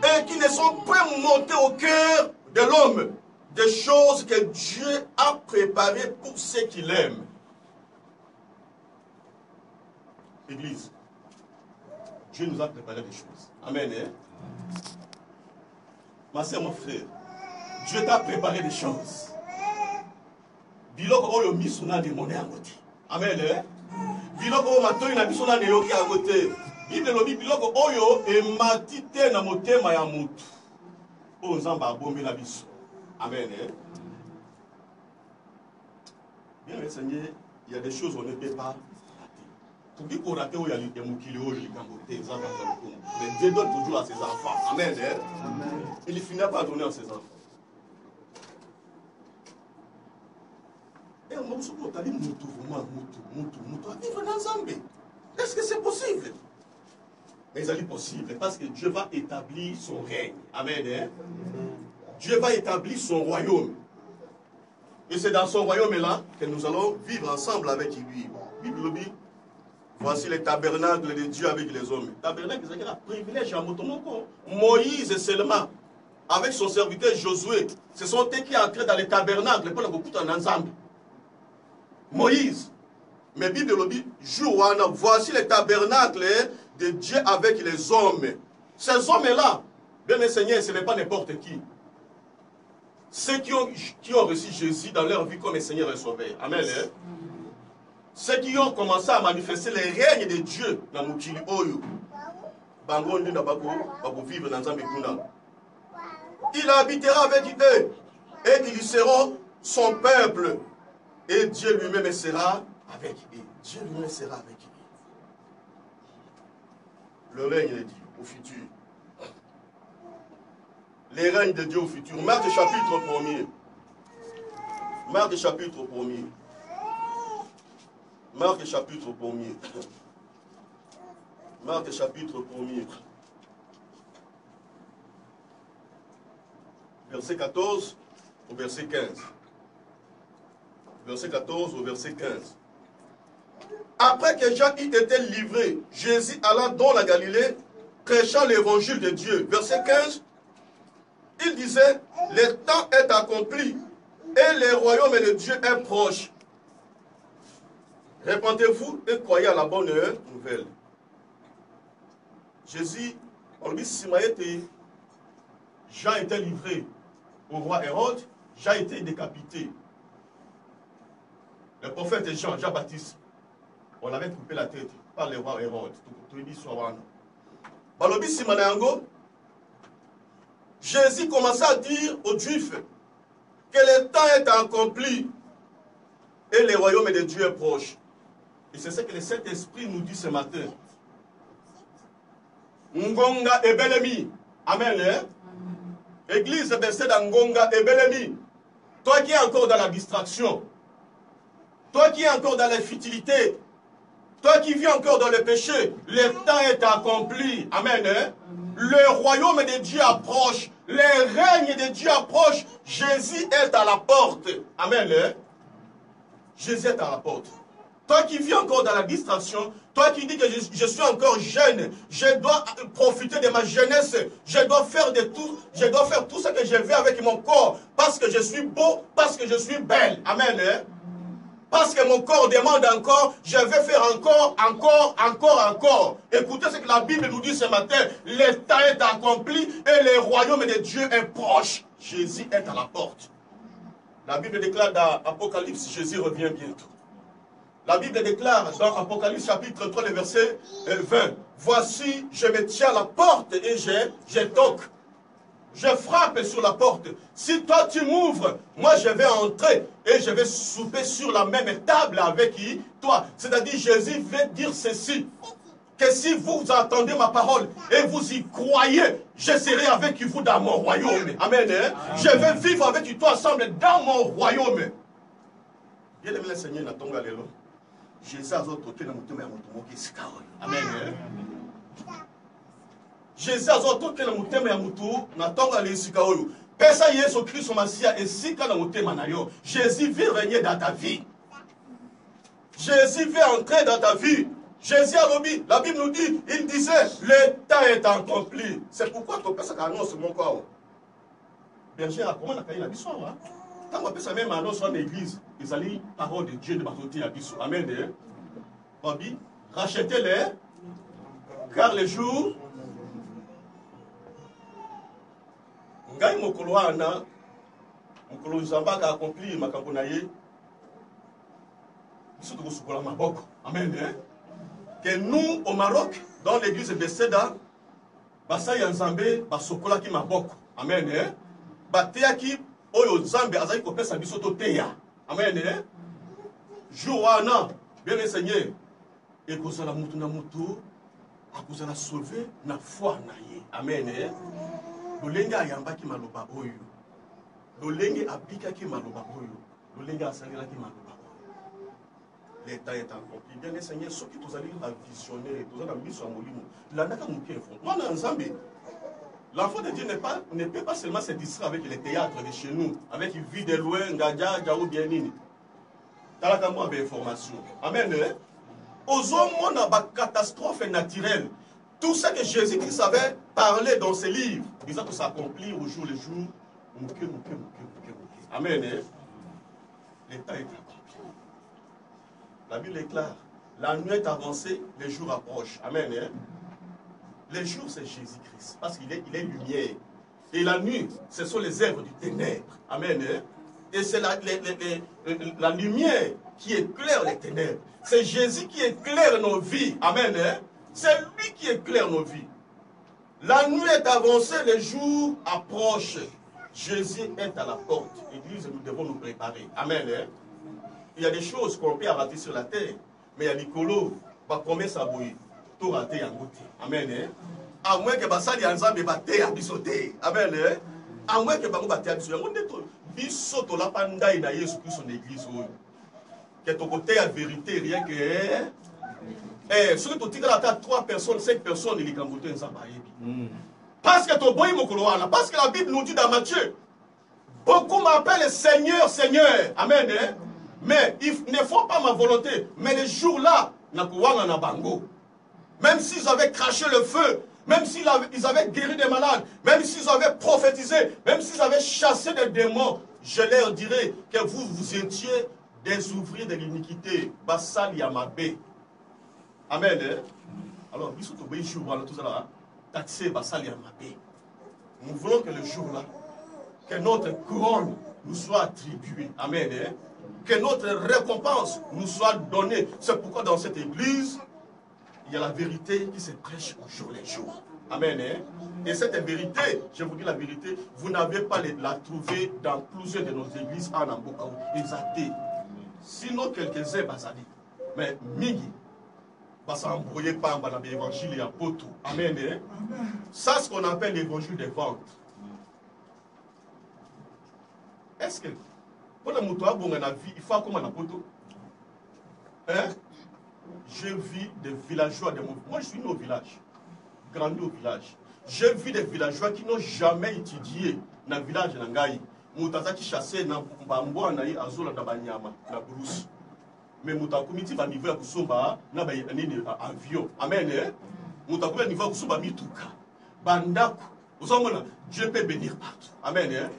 Et qui ne sont pas montées au cœur de l'homme. Des choses que Dieu a préparées pour ceux qui l'aiment. Église, Dieu nous a préparé des choses. Amen. Hein? Ma soeur, mon frère, Dieu t'a préparé des choses. Biloko oyo misona demandé à côté. Amen. Hein? Biloko oyo matoi na misona ne yoki à côté. Bible lobi biloko oyo emati te na motema ya mutu. O nzamba abombi na biso. Amen. Hein? Bien, le Seigneur, il y a des choses qu'on ne peut pas rater. Pour dire qu'on rate, il y a des gens mais Dieu donne toujours à ses enfants. Amen. Hein? Amen. Il finit par donner à ses enfants. Et on se dit, est-ce que c'est possible? Mais c'est possible parce que Dieu va établir son règne. Amen. Hein? Dieu va établir son royaume. Et c'est dans son royaume-là que nous allons vivre ensemble avec lui. Bible dit, voici les tabernacles de Dieu avec les hommes. Tabernacle, c'est un privilège à Moïse seulement, avec son serviteur Josué, ce sont eux qui entraient dans les tabernacles pour beaucoup ensemble. Moïse. Mais Bible dit, voici les tabernacles de Dieu avec les hommes. Ces hommes-là, bien mes seigneurs, ce n'est pas n'importe qui. Ceux qui ont reçu Jésus dans leur vie comme le Seigneur et Sauveur. Amen. Hein? Ceux qui ont commencé à manifester les règnes de Dieu dans Mukili Oyo. Il habitera avec eux et ils seront son peuple. Et Dieu lui-même sera avec eux. Dieu lui-même sera avec eux. Le règne de Dieu au futur. Les règnes de Dieu au futur. Marc chapitre 1er. Marc chapitre 1er. Marc chapitre 1er. Marc chapitre 1er. Verset 14 au verset 15. Verset 14 au verset 15. Après que Jean eut été livré, Jésus alla dans la Galilée, prêchant l'évangile de Dieu. Verset 15. Il disait, le temps est accompli et le royaume de Dieu est proche. Répandez-vous et croyez à la bonne nouvelle. Jésus, on lui dit, Jean était livré au roi Hérode, Jean était décapité. Le prophète Jean, Jean-Baptiste, on avait coupé la tête par le roi Hérode. Jésus commença à dire aux Juifs que le temps est accompli et le royaume de Dieu est proche. Et c'est ce que le Saint-Esprit nous dit ce matin. Ngonga et Belemi. Amen. Hein? Église baissée dans Ngonga et Belemi. Toi qui es encore dans la distraction, toi qui es encore dans la futilité, toi qui vis encore dans le péché, le temps est accompli. Amen. Hein? Le royaume de Dieu approche. Le règne de Dieu approche. Jésus est à la porte. Amen. Hein? Jésus est à la porte. Toi qui vis encore dans la distraction, toi qui dis que je suis encore jeune, je dois profiter de ma jeunesse, je dois faire tout ce que je veux avec mon corps, parce que je suis beau, parce que je suis belle. Amen. Hein? Parce que mon corps demande encore, je vais faire encore. Écoutez ce que la Bible nous dit ce matin. Le temps est accompli et le royaume de Dieu est proche. Jésus est à la porte. La Bible déclare dans Apocalypse, Jésus revient bientôt. La Bible déclare dans Apocalypse chapitre 3, le verset 20. Voici, je me tiens à la porte et je toque. Je frappe sur la porte. Si toi tu m'ouvres, moi je vais entrer et je vais souper sur la même table avec toi. C'est-à-dire Jésus veut dire ceci. que si vous entendez ma parole et vous y croyez, je serai avec vous dans mon royaume. Amen. Je vais vivre avec toi ensemble dans mon royaume. Bien aimé le Seigneur, n'attendons pas. Jésus a toqué dans mon Amen. Jésus a toqué dans mon thème et n'attendons pas les sikaoyo. Pesa Yesu Christ Masia et sika dans mon thème anayo. Jésus veut régner dans ta vie. Jésus veut entrer dans ta vie. Jésus a lobby, la Bible nous dit, il disait, le temps est accompli. C'est pourquoi tu penses qu'annonce mon corps. Berger, comment on a caillé la bissoire? Quand on pense même annonce en église, ils allaient parole de Dieu de Batoté à bissoire. Amen. Bobby, rachetez-les, car les jours. Ngai mokolo ana, mokolo Zamba a accompli ma camponaye. Amen. Que nous, au Maroc, dans l'église de Bethesda, Basa Yanzambe, Basokola ki Maboko. Amen. Batea ki Oyo Zambe, Azaï Kopesa Bisoto Teya. Amen. Jouana, bien enseigné. Et que ça la moutou na moutou, à cause la sauver, na foi na ye. Amen. Lolenga Yamba ki Maloba Oyo. Lolenga Abika ki Maloba Oyo. Lolenga Asalila ki Maloba. L'État est accompli. Bien les Seigneurs, ceux qui vous allez la visionner, vous allez la mise sur Molimo, l'enfant de Dieu ne peut pas seulement se distraire avec les théâtres de chez nous, avec une vie de loin, Gadja, Djaou, Bienini. Dans la caméra d'information. Amen. Aux hommes, on a une catastrophe naturelle. Tout ce que Jésus-Christ avait parlé dans ses livres, disant que ça accomplit au jour le jour. Amen. L'État est accompli. La Bible est claire. La nuit est avancée, les jours approchent. Amen. Les jours, c'est Jésus-Christ. Parce qu'il est lumière. Et la nuit, ce sont les œuvres du ténèbre. Amen. Et c'est la lumière qui éclaire les ténèbres. C'est Jésus qui éclaire nos vies. Amen. C'est lui qui éclaire nos vies. La nuit est avancée, les jours approchent. Jésus est à la porte. Église, nous devons nous préparer. Amen. Il y a des choses qu'on peut rater sur la terre, mais il y a l'écolo, va promesse à bouillir, tout rater en goûter. Amen. À moins que Bassali Anzambe batte à bisoter. Amen. À moins que Bango batte à bisoter. Bisoto la panda et d'ailleurs sur son église. Que ton côté la vérité, rien que. Sur tu as 3 personnes, 5 personnes, il est en goûter en Zambaye. Parce que ton boy mokoloana, parce que la Bible nous dit dans Matthieu, beaucoup m'appellent Seigneur, Seigneur. Amen. Mais il ne faut pas ma volonté. Mais les jours-là, même s'ils avaient craché le feu, même s'ils avaient guéri des malades, même s'ils avaient prophétisé, même s'ils avaient chassé des démons, je leur dirais que vous étiez des ouvriers de l'iniquité. Bassal Yamabe. Amen. Alors, nous voulons que le jour-là, que notre couronne nous soit attribuée. Amen. Que notre récompense nous soit donnée. C'est pourquoi dans cette église, il y a la vérité qui se prêche au jour les jours. Amen. Et cette vérité, je vous dis la vérité, vous n'avez pas la trouver dans plusieurs de nos églises en Ambokaou. Exacté. Sinon, quelques-uns, basali. Mais Mingi, ça embrouillé par l'évangile et à Poto. Amen. Ça, c'est ce qu'on appelle l'évangile des ventes. Est-ce que pour le mouton, il faut comment on a Poto? Hein? Je vis des villageois. Moi, je suis né au village. Grandi au village. J'ai vu des villageois qui n'ont jamais étudié dans le village de Nangaï. Moutaza qui chassait dans Bamboa, Naï, Azola, Dabanyama, la brousse. Mais Moutakoumiti va niveau à Kusumba, n'a pas un avion. Amen. Moutakoumiti niveau à Kusumba, Mitouka. Bandaku. Vous savez, Dieu peut bénir partout. Amen.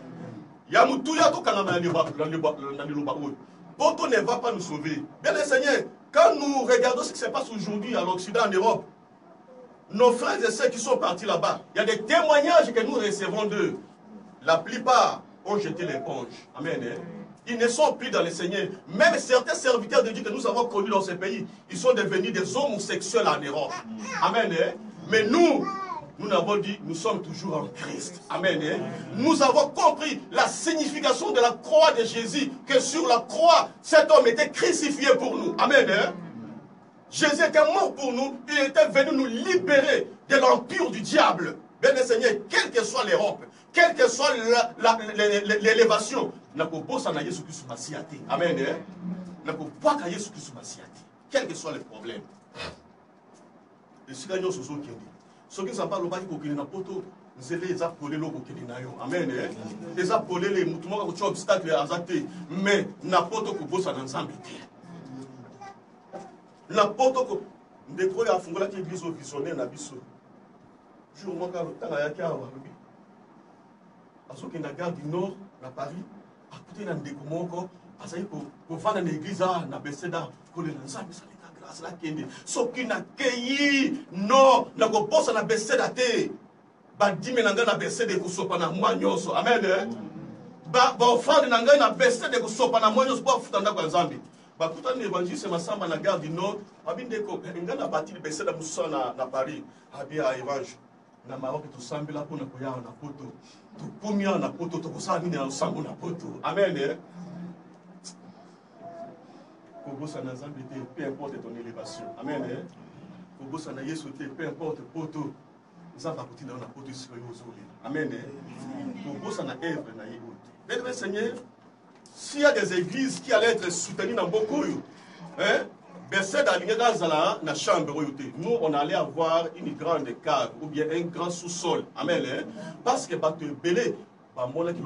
Yamutouya to kanama dans le Lobaoui. Poto ne va pas nous sauver. Bien les Seigneur, quand nous regardons ce qui se passe aujourd'hui à l'Occident, en Europe, nos frères et sœurs qui sont partis là-bas, il y a des témoignages que nous recevons d'eux. La plupart ont jeté l'éponge. Amen. Ils ne sont plus dans le Seigneur. Même certains serviteurs de Dieu que nous avons connus dans ce pays, ils sont devenus des homosexuels en Europe. Amen. Mais nous avons dit, nous sommes toujours en Christ. Amen. Nous avons compris la signification de la croix de Jésus, que sur la croix, cet homme était crucifié pour nous. Amen. Jésus était mort pour nous, il était venu nous libérer de l'empire du diable. Bien Seigneur, quelle que soit l'Europe, quelle que soit l'élévation, Amen. Quel que soit le problème. Et si nous sommes ceux qui ne sont pas le bas qui na poto, les appelés loko qui na yo. Amen. Les appelés les mouvements qui ont obstacle à zater, mais na poto ko bossa ensemble. Na poto ko ndeko ya fungola ki église visionnaire na biso. Jour moi quand tanga ya kia wa rubi. Aso ki na gare du Nord na Paris, à côté na ndeko moko, asai ko vanda na église na Beseda ko le ensemble ça. Soki na keyi no na ko posa na Beseda te ba dime na nga na Beseda ko sopa na mwa nyoso. Amen. Ba offrande na nga na Beseda ko sopa na mwa nyoso ba futa ndako ya Nzambe. Ba kuta ni évangile masamba na gare du Nord abinde ko nga na bati Beseda musana na Paris abi a évangile na Maroc to sambela ko na ko ya na poto to kumia na poto to ko sa ni na sambo na poto. Amen. Peu importe ton élévation. Amen. Peu importe poto. Amen. Amen. Seigneur, s'il y a des églises qui allaient être soutenues dans beaucoup, nous, on allait avoir une grande cave ou bien un grand sous-sol. Amen. Parce que tu es belé, amen.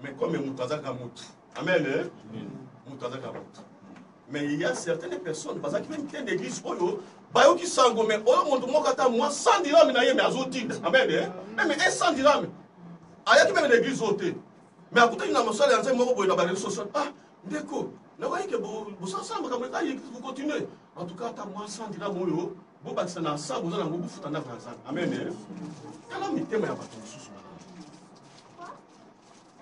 Mais comme amen. Mais il y a certaines personnes qui viennent de l'église qui sont mais moi 100 dirhams mais azotide. Amen. Mais 100 dirhams. Aya qui même l'église ôté. Mais à côté il y a un seul ensemble moko boy na ba social. Ah, ndeko, na voyez que vous ensemble comme ça vous continuez. En tout cas ta moi 100 dirhams oyo, bo ba na 100 vous na ngobu futa na franza. Amen. Kala mitema ya bato mususu.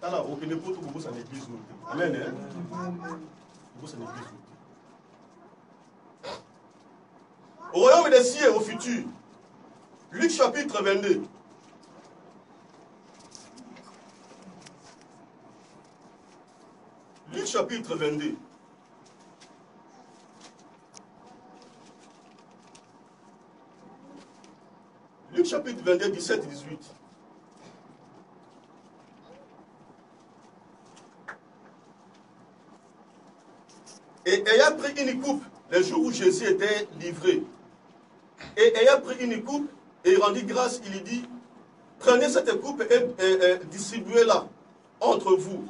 Alors, au Kenya, pour tout le monde, c'est l'église. Amen. Au royaume des cieux, au futur. Luc chapitre 22. Luc chapitre 22. Luc chapitre 22, 17 et 18. Et ayant pris une coupe, le jour où Jésus était livré, et ayant pris une coupe, et il rendit grâce, il lui dit, prenez cette coupe et distribuez-la entre vous.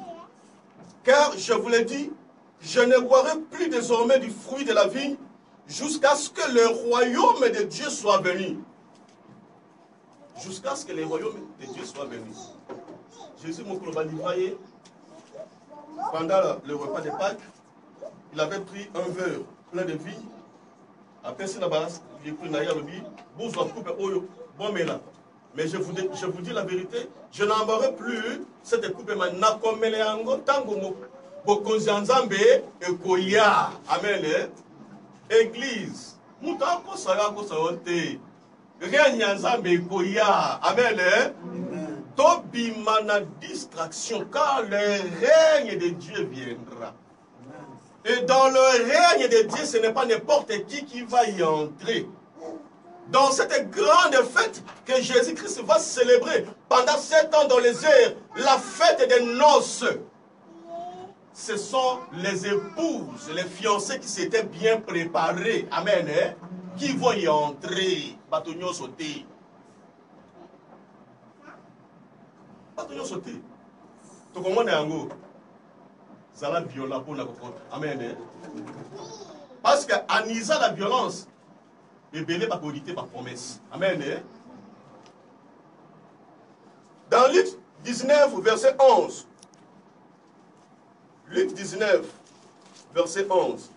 Car je vous l'ai dit, je ne boirai plus désormais du fruit de la vigne, jusqu'à ce que le royaume de Dieu soit venu. Jusqu'à ce que le royaume de Dieu soit venu. Jésus m'a dit, pendant le repas de Pâques, il avait pris un verre plein de vigne. Après, c'est la base, il a pris une vie, mais je vous dis la vérité, je n'en boirai plus cette coupe maintenant comme elle est en tango. Bokonzanzambe et Koya. Amen. Église. Moutako Sarako Saote. Rien Nyanzambe et Koya. Amen. Tobimana distraction car le règne de Dieu viendra. Et dans le règne de Dieu, ce n'est pas n'importe qui va y entrer. Dans cette grande fête que Jésus-Christ va célébrer pendant 7 ans dans les airs, la fête des noces, ce sont les épouses, les fiancés qui s'étaient bien préparés, amen, qui vont y entrer. Batonio sauté. Batonio sauté. Tout le monde est en haut. Ça la violence pour la cocotte. Amen. Parce qu'en isant la violence, et belé par qualité par promesse. Amen. Dans Luc 19, verset 11. Luc 19, verset 11.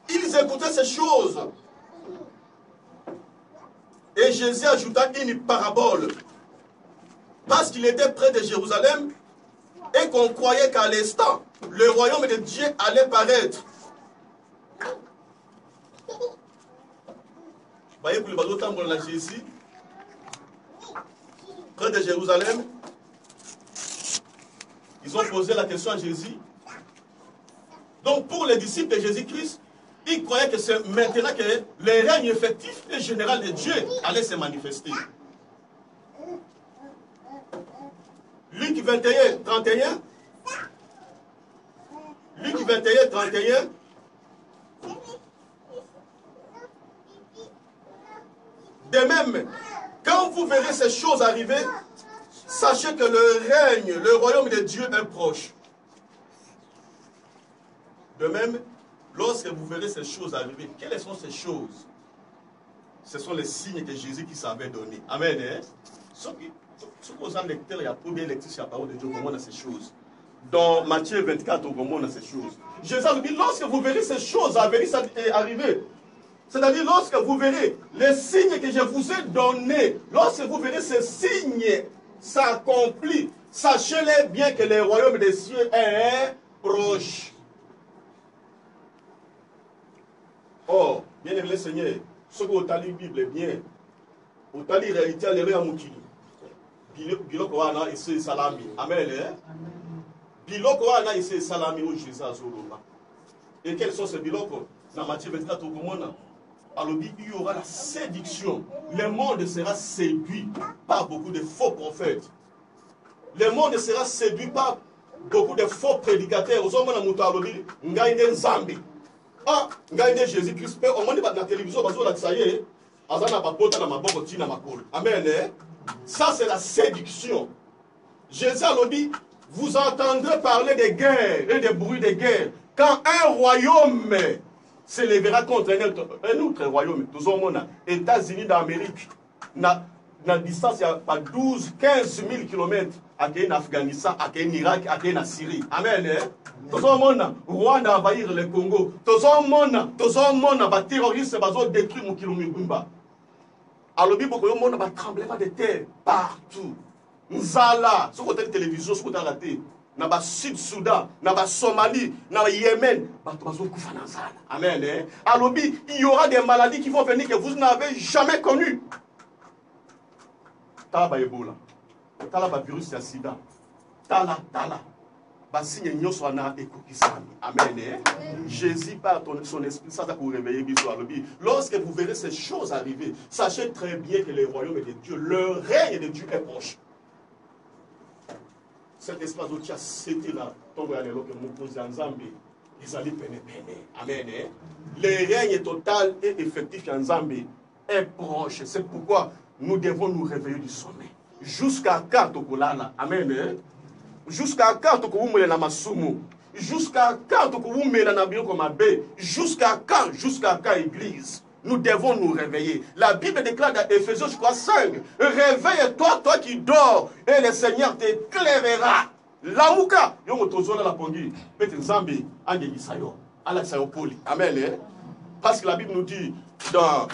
Ils écoutaient ces choses. Et Jésus ajouta une parabole. Parce qu'il était près de Jérusalem et qu'on croyait qu'à l'instant, le royaume de Dieu allait paraître. Voyez, pour le bateau temps on a Jésus, près de Jérusalem, Ils ont posé la question à Jésus. Donc pour les disciples de Jésus-Christ, ils croyaient que c'est maintenant que le règne effectif et général de Dieu allait se manifester. Luc 21, 31. Luc 21, 31. De même, quand vous verrez ces choses arriver, sachez que le règne, le royaume de Dieu est proche. De même, lorsque vous verrez ces choses arriver, quelles sont ces choses? Ce sont les signes que Jésus qui savait donner. Amen. Ce qu'on a lecteur, il y a pour bien lecture sur la parole de Dieu, comment on a ces choses. Dans Matthieu 24, comment on a ces choses. Jésus nous dit, lorsque vous verrez ces choses arriver, c'est-à-dire lorsque vous verrez les signes que je vous ai donnés, lorsque vous verrez ces signes s'accomplir, sachez-les bien que le royaume des cieux est proche. Oh, bien aimé Seigneur, ce que vous avez lu la Bible bien, vous avez lu la réalité à l'erreur à Moukili. Biloko wana ese salami. Amen. Biloko wana ese salami au Jésus azoloba. Et quels sont ces biloko? Dans Matthieu 24 au Komona. Alors il y aura la séduction. Le monde sera séduit par beaucoup de faux prophètes. Le monde sera séduit par beaucoup de faux prédicateurs. Aux hommes na muto alobi ngainde nzambe. Ah, ngainde Jésus-Christ. On m'a dit dans la télévision bazo la tsaye. Azana babota na maboko tina makolo. Amen. Ça, c'est la séduction. Jésus a dit, vous entendrez parler des guerres et des bruits de guerre. Quand un royaume s'élèvera contre un autre royaume, tous au monde, États-Unis d'Amérique, na distance, il y a pas 12, 15 000 km à Afghanistan, à Irak, à Syrie. Amen. Tous au monde, Rwanda envahir le Congo. Tous au monde, les terroristes vont détruire Mukilumibumba. Alors, il y a un tremblement de terre partout. Nzala, sur côté de télévision, sur côté de la télé, dans le Sud-Soudan, dans le Somalie, dans le Yémen, amen. Alors, il y aura des maladies qui vont venir que vous n'avez jamais connues. Tala Ebola, tala virus de sida, tala. Signe nyoso na ekokisami. Amen. Jésus par son esprit, ça va vous réveiller. Lorsque vous verrez ces choses arriver, sachez très bien que le royaume de Dieu, le règne de Dieu est proche. Cet espace où tu as cité là, ton voyage que mon cousin Nzambe, ils allaient peine. Amen. Le règne total et effectif en Nzambe est proche. C'est pourquoi nous devons nous réveiller du sommeil. Jusqu'à quand Tokolala. Amen. Jusqu'à quand tu vas na masumu? Jusqu'à quand tu vas na bioko mabe? Jusqu'à quand église? Nous devons nous réveiller. La Bible déclare dans Ephésiens, je crois 5, réveille-toi, toi qui dors, et le Seigneur t'éclairera. Lamuka, yomo tozola la pongi, pete nzambi, ande isayo, ala isayo poli. Amen. Parce que la Bible nous dit dans,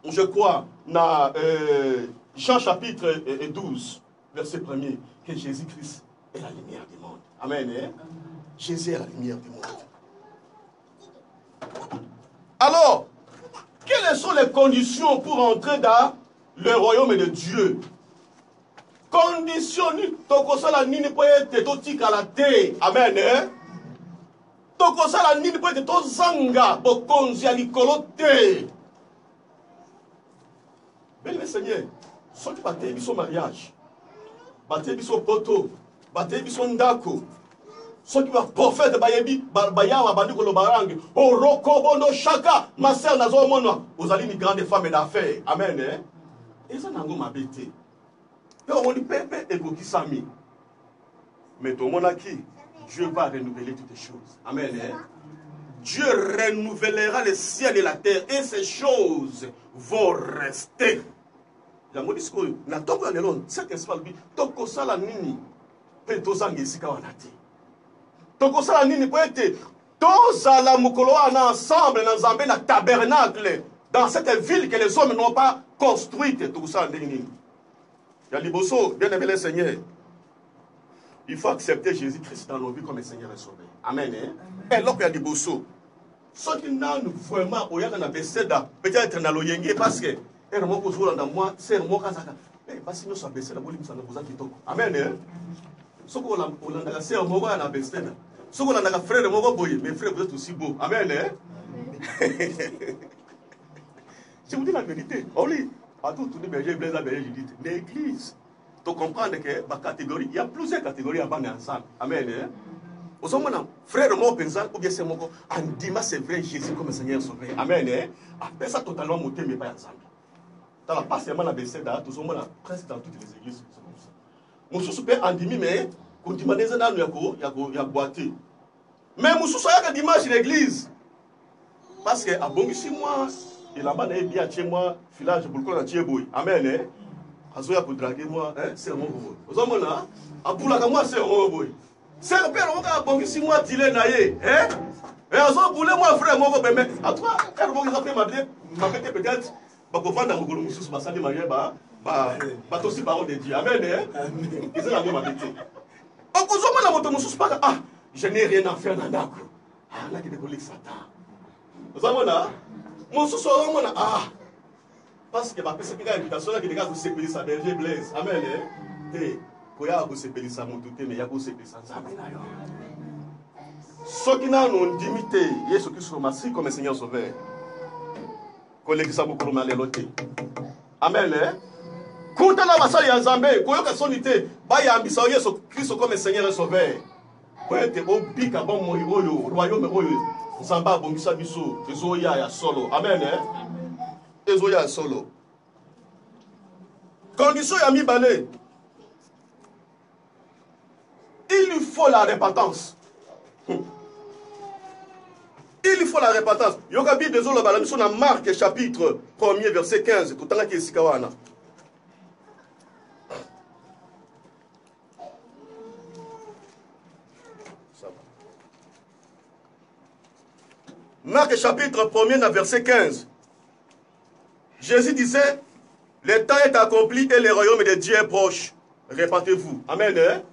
je crois, dans Jean chapitre 12, verset 1er, que Jésus-Christ est la lumière du monde. Amen. Jésus est la lumière du monde. Alors, quelles sont les conditions pour entrer dans le royaume de Dieu? Conditions, tokosala nini po ete totika la te. Amen. Tokosala nini po ete tozanga bokonzi ya likolo te. Bien Seigneur, soki bateye biso mariage, bateye biso poto, bateye biso ndako, soki ba prophète bayebi bayawa bandi ko lobarangi oroko bondo chaka ma sœur nazo monwa ozali une grande femme d'affaires. Amen. Eza nango mabete. Pe on dit pepe et kokisami. Mais ton monaki, Dieu va renouveler toutes les choses. Amen. Dieu renouvellera le ciel et la terre et ces choses vont rester. La modisco na toko lelon cet espace bi toko sala nini pe tozanga esika wanati. Toko sala nini po ete tozala mukolo wana ensemble na Nzambe na tabernacle dans cette ville que les hommes n'ont pas construite. Toko sala nini. Ya liboso, bien aimé le Seigneur. Il faut accepter Jésus-Christ dans nos vies comme le Seigneur et Sauveur. Amen. Et là, il y a liboso. Ceux qui n'ont vraiment au yaka na beseda peut-être na loyenge parce que moi pour jouer dans moi c'est moi kazaka. Mais parce que nous sommes beseda boli musana boza kitoko. Amen. Ce qu'on a c'est un moment à la bestena. Ce qu'on a frère de mon boy, mes frères, vous êtes aussi beaux. Amen. Je vous dis la vérité. On lit. À tout le berger, Blaise, la berger, je dis, l'église. Tu comprends que ma catégorie, il y a plusieurs catégories à bannir ensemble. Amen. Au moment où frère de mon pensant, ou bien c'est mon corps, en dimanche, c'est vrai, Jésus comme Seigneur sauvé. Amen. Après ça, totalement monté, mais pas ensemble. Dans la pas seulement la Bethesda, tout le monde, presque dans toutes les églises, c'est comme ça. Mon sous père en dimi, mais quand tu m'as dit ça, il y a boité. Mais mon sous soya que dimanche l'église. Parce que à bon ici moi, et là-bas il bien chez moi, village pour le chez boy. Amen. Azoya pour draguer moi, c'est mon boy. Vous avez là, à pour la moi c'est mon boy. C'est le père on a bon ici moi dilé naïe, hein? Et azoya pour moi frère mon boy, mais à toi, elle bon ils appellent m'a peut-être. Pour vendre dans le gouvernement, je suis allé marier, pas aussi parole de Dieu. Amen. Ils ont la même habitude. En cause de la moto, je n'ai rien à faire dans la cour. Ah, là, il y a des collègues Satan. Vous avez là, mon sous parce que ma personne qui a une invitation, qui est vous séparer sa berger Blaise. Amen. Et quand il y a vous séparer sa moto, mais il y a vous séparer sa Amen. Ceux qui n'ont d'imité, il y a ceux qui sont massés comme un Seigneur sauveur. Collègue ça beaucoup mal éloté. Amen. Quand on a passé à Zambé, quand on a sonité, bah il y a ambition Jésus Christ comme Seigneur et Sauveur. Quand on est au pic à bon royaume oyo, Zamba bombisa biso, ezoya ya solo. Amen. Ezoya ya solo. Condition ya mi balé. Il lui faut la repentance. Il faut la repentance. Yogabi désolé, la mission dans Marc chapitre 1er verset 15. Tout le monde Marc chapitre 1er verset 15. Jésus disait, le temps est accompli et le royaume de Dieu est proche. Répentez-vous. Amen.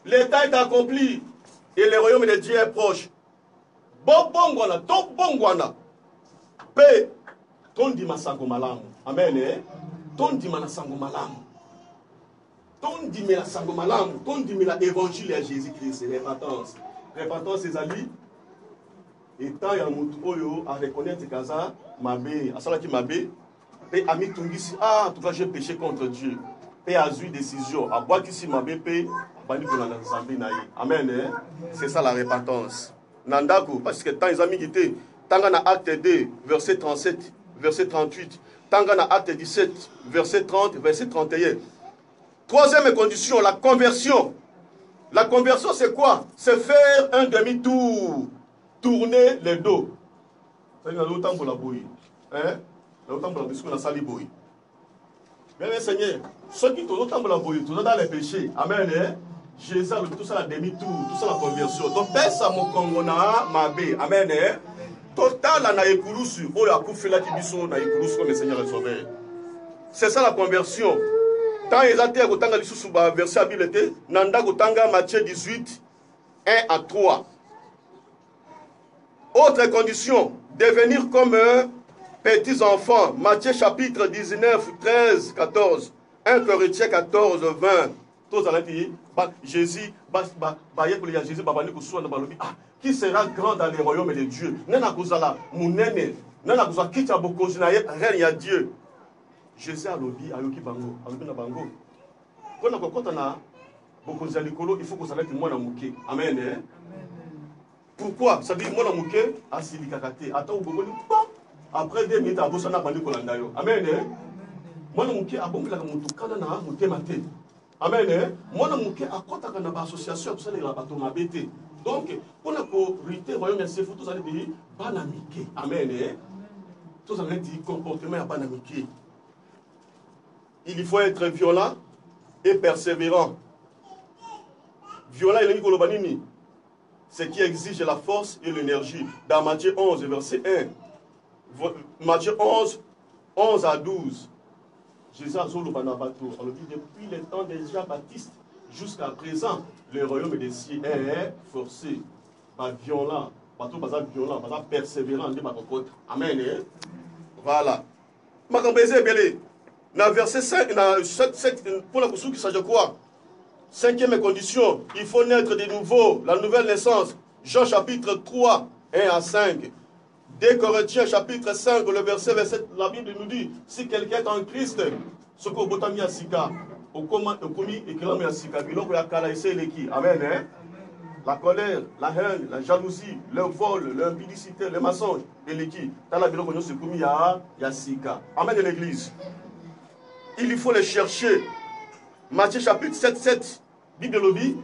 Le temps est accompli et le royaume de Dieu est proche. Bongwana, to bongwana. Pe, tondi masango malamu. Amen. Tondi masango malamu. Tondi masango malamu. Tondi la évangile à Jésus-Christ. Repentance. Repentance, ses amis. Et tant il y a un oyo à reconnaître Kaza, Mabé, à cela qui Mabé, et à mitungisi, ah, en tout cas j'ai péché contre Dieu. Et à eu décision, à boire ici Mabé, et à Amen. C'est ça la repentance. Nandako, parce que tant ils ont mis quitté, Tangana acte 2, verset 37, verset 38, Tangana acte 17, verset 30, verset 31. Troisième condition, la conversion. La conversion, c'est quoi? C'est faire un demi-tour, tourner le dos. Ça veut dire l'autant pour la bouille. Hein? L'autant pour la bouille, la sali bouille. Bien, Seigneur, ceux qui tournent autant pour la bouille, toujours dans les péchés. Amen. Hein? Jésus a tout ça la demi-tour, tout ça la conversion. Donc, pesa mon kongona mabe. Amen. Total la naekurusu. Oh, ya koufela kibiso naekurusu comme le Seigneur est sauveur. C'est ça la conversion. Tant ils ont été à Gotanga l'issue verset à Bible, Nanda Gotanga Matthieu 18, 1 à 3. Autre condition, devenir comme petits enfants. Matthieu chapitre 19, 13, 14. 1 Corinthiens 14, 20. Tous allons dire, Jésus, Jésus, qui sera grand dans les royaumes de Dieu? Nana Kozala, Mounene, Nana Kozala, qui t'a beaucoup règne à Dieu. Jésus a lobby, a yoki bango, a lobby na bango. Quand on a beaucoup de il faut que ça soit moi na mouké. Amen. Pourquoi? Ça dit moi na mouké, a silikakate. Attends, après 2 minutes, à Bossana Bandi Kolandayo. Amen. Moi na mouké, a bombi la moutou, kana na mouté maté. Amen. Moi, je suis à côté de l'association qui est à BT. Donc, pour la rite royaume, il faut tous aller dire banamike. Amen. Tous allez dire comportement à banamike. Il faut être violent et persévérant. Violent, il est dit ce qui exige la force et l'énergie. Dans Matthieu 11, verset 1. Matthieu 11, 11 à 12. Jésus a zolo banabato. On le dit depuis le temps de Jean-Baptiste jusqu'à présent, le royaume des cieux est forcé, pas violent, pas tout pas violent, pas persévérant, de ma côté. Amen. Voilà. Ma compagnie belé. Dans verset 5, dans 7, pour la question qui s'agit quoi? Cinquième condition, il faut naître de nouveau, la nouvelle naissance. Jean chapitre 3, 1 à 5. 2 Corinthiens chapitre 5, le verset 27, la Bible nous dit, si quelqu'un est en Christ, ce qu'on a mis à Sika, au commis et qu'il a mis à Sika, il a kala essayer les qui. Amen. Hein? La colère, la haine, la jalousie, le vol, l'impudicité, le mensonge, et les qui. Dans la Bible, c'est commis à Sika. Amen de l'église. Il faut les chercher. Matthieu chapitre 7, 7. Bible le dit.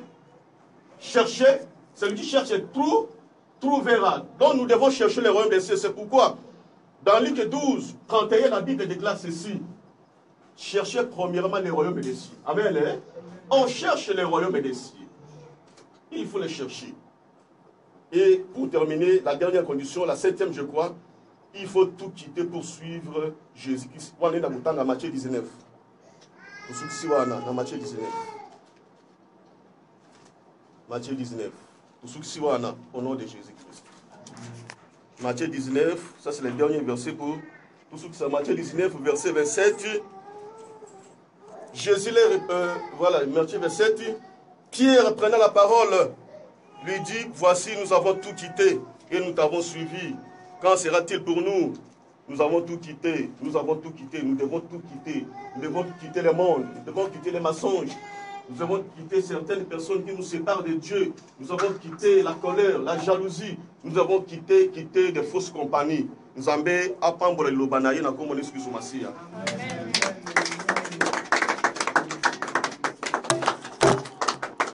Chercher, celui qui cherche trouvera. Donc nous devons chercher les royaumes des cieux. C'est pourquoi, dans Luc 12, 31, la Bible déclare ceci. Cherchez premièrement les royaumes des cieux. Amen. Hein? On cherche les royaumes des cieux. Il faut les chercher. Et pour terminer, la dernière condition, la septième, je crois, il faut tout quitter pour suivre Jésus-Christ. On est dans Matthieu 19. Pour ceux qui sont dans Matthieu 19. Matthieu 19. Pour ceux qui sont au nom de Jésus-Christ. Matthieu 19, ça c'est le dernier verset pour ceux qui sont. Matthieu 19, verset 27. Jésus voilà, Matthieu 27. Pierre, prenant la parole, lui dit, voici, nous avons tout quitté et nous t'avons suivi. Quand sera-t-il pour nous? Nous avons tout quitté, nous avons tout quitté, nous devons tout quitter. Nous devons quitter le monde, nous devons quitter les mensonges. Nous avons quitté certaines personnes qui nous séparent de Dieu. Nous avons quitté la colère, la jalousie. Nous avons quitté des fausses compagnies. Nous avons appris à l'obanaï, nous avons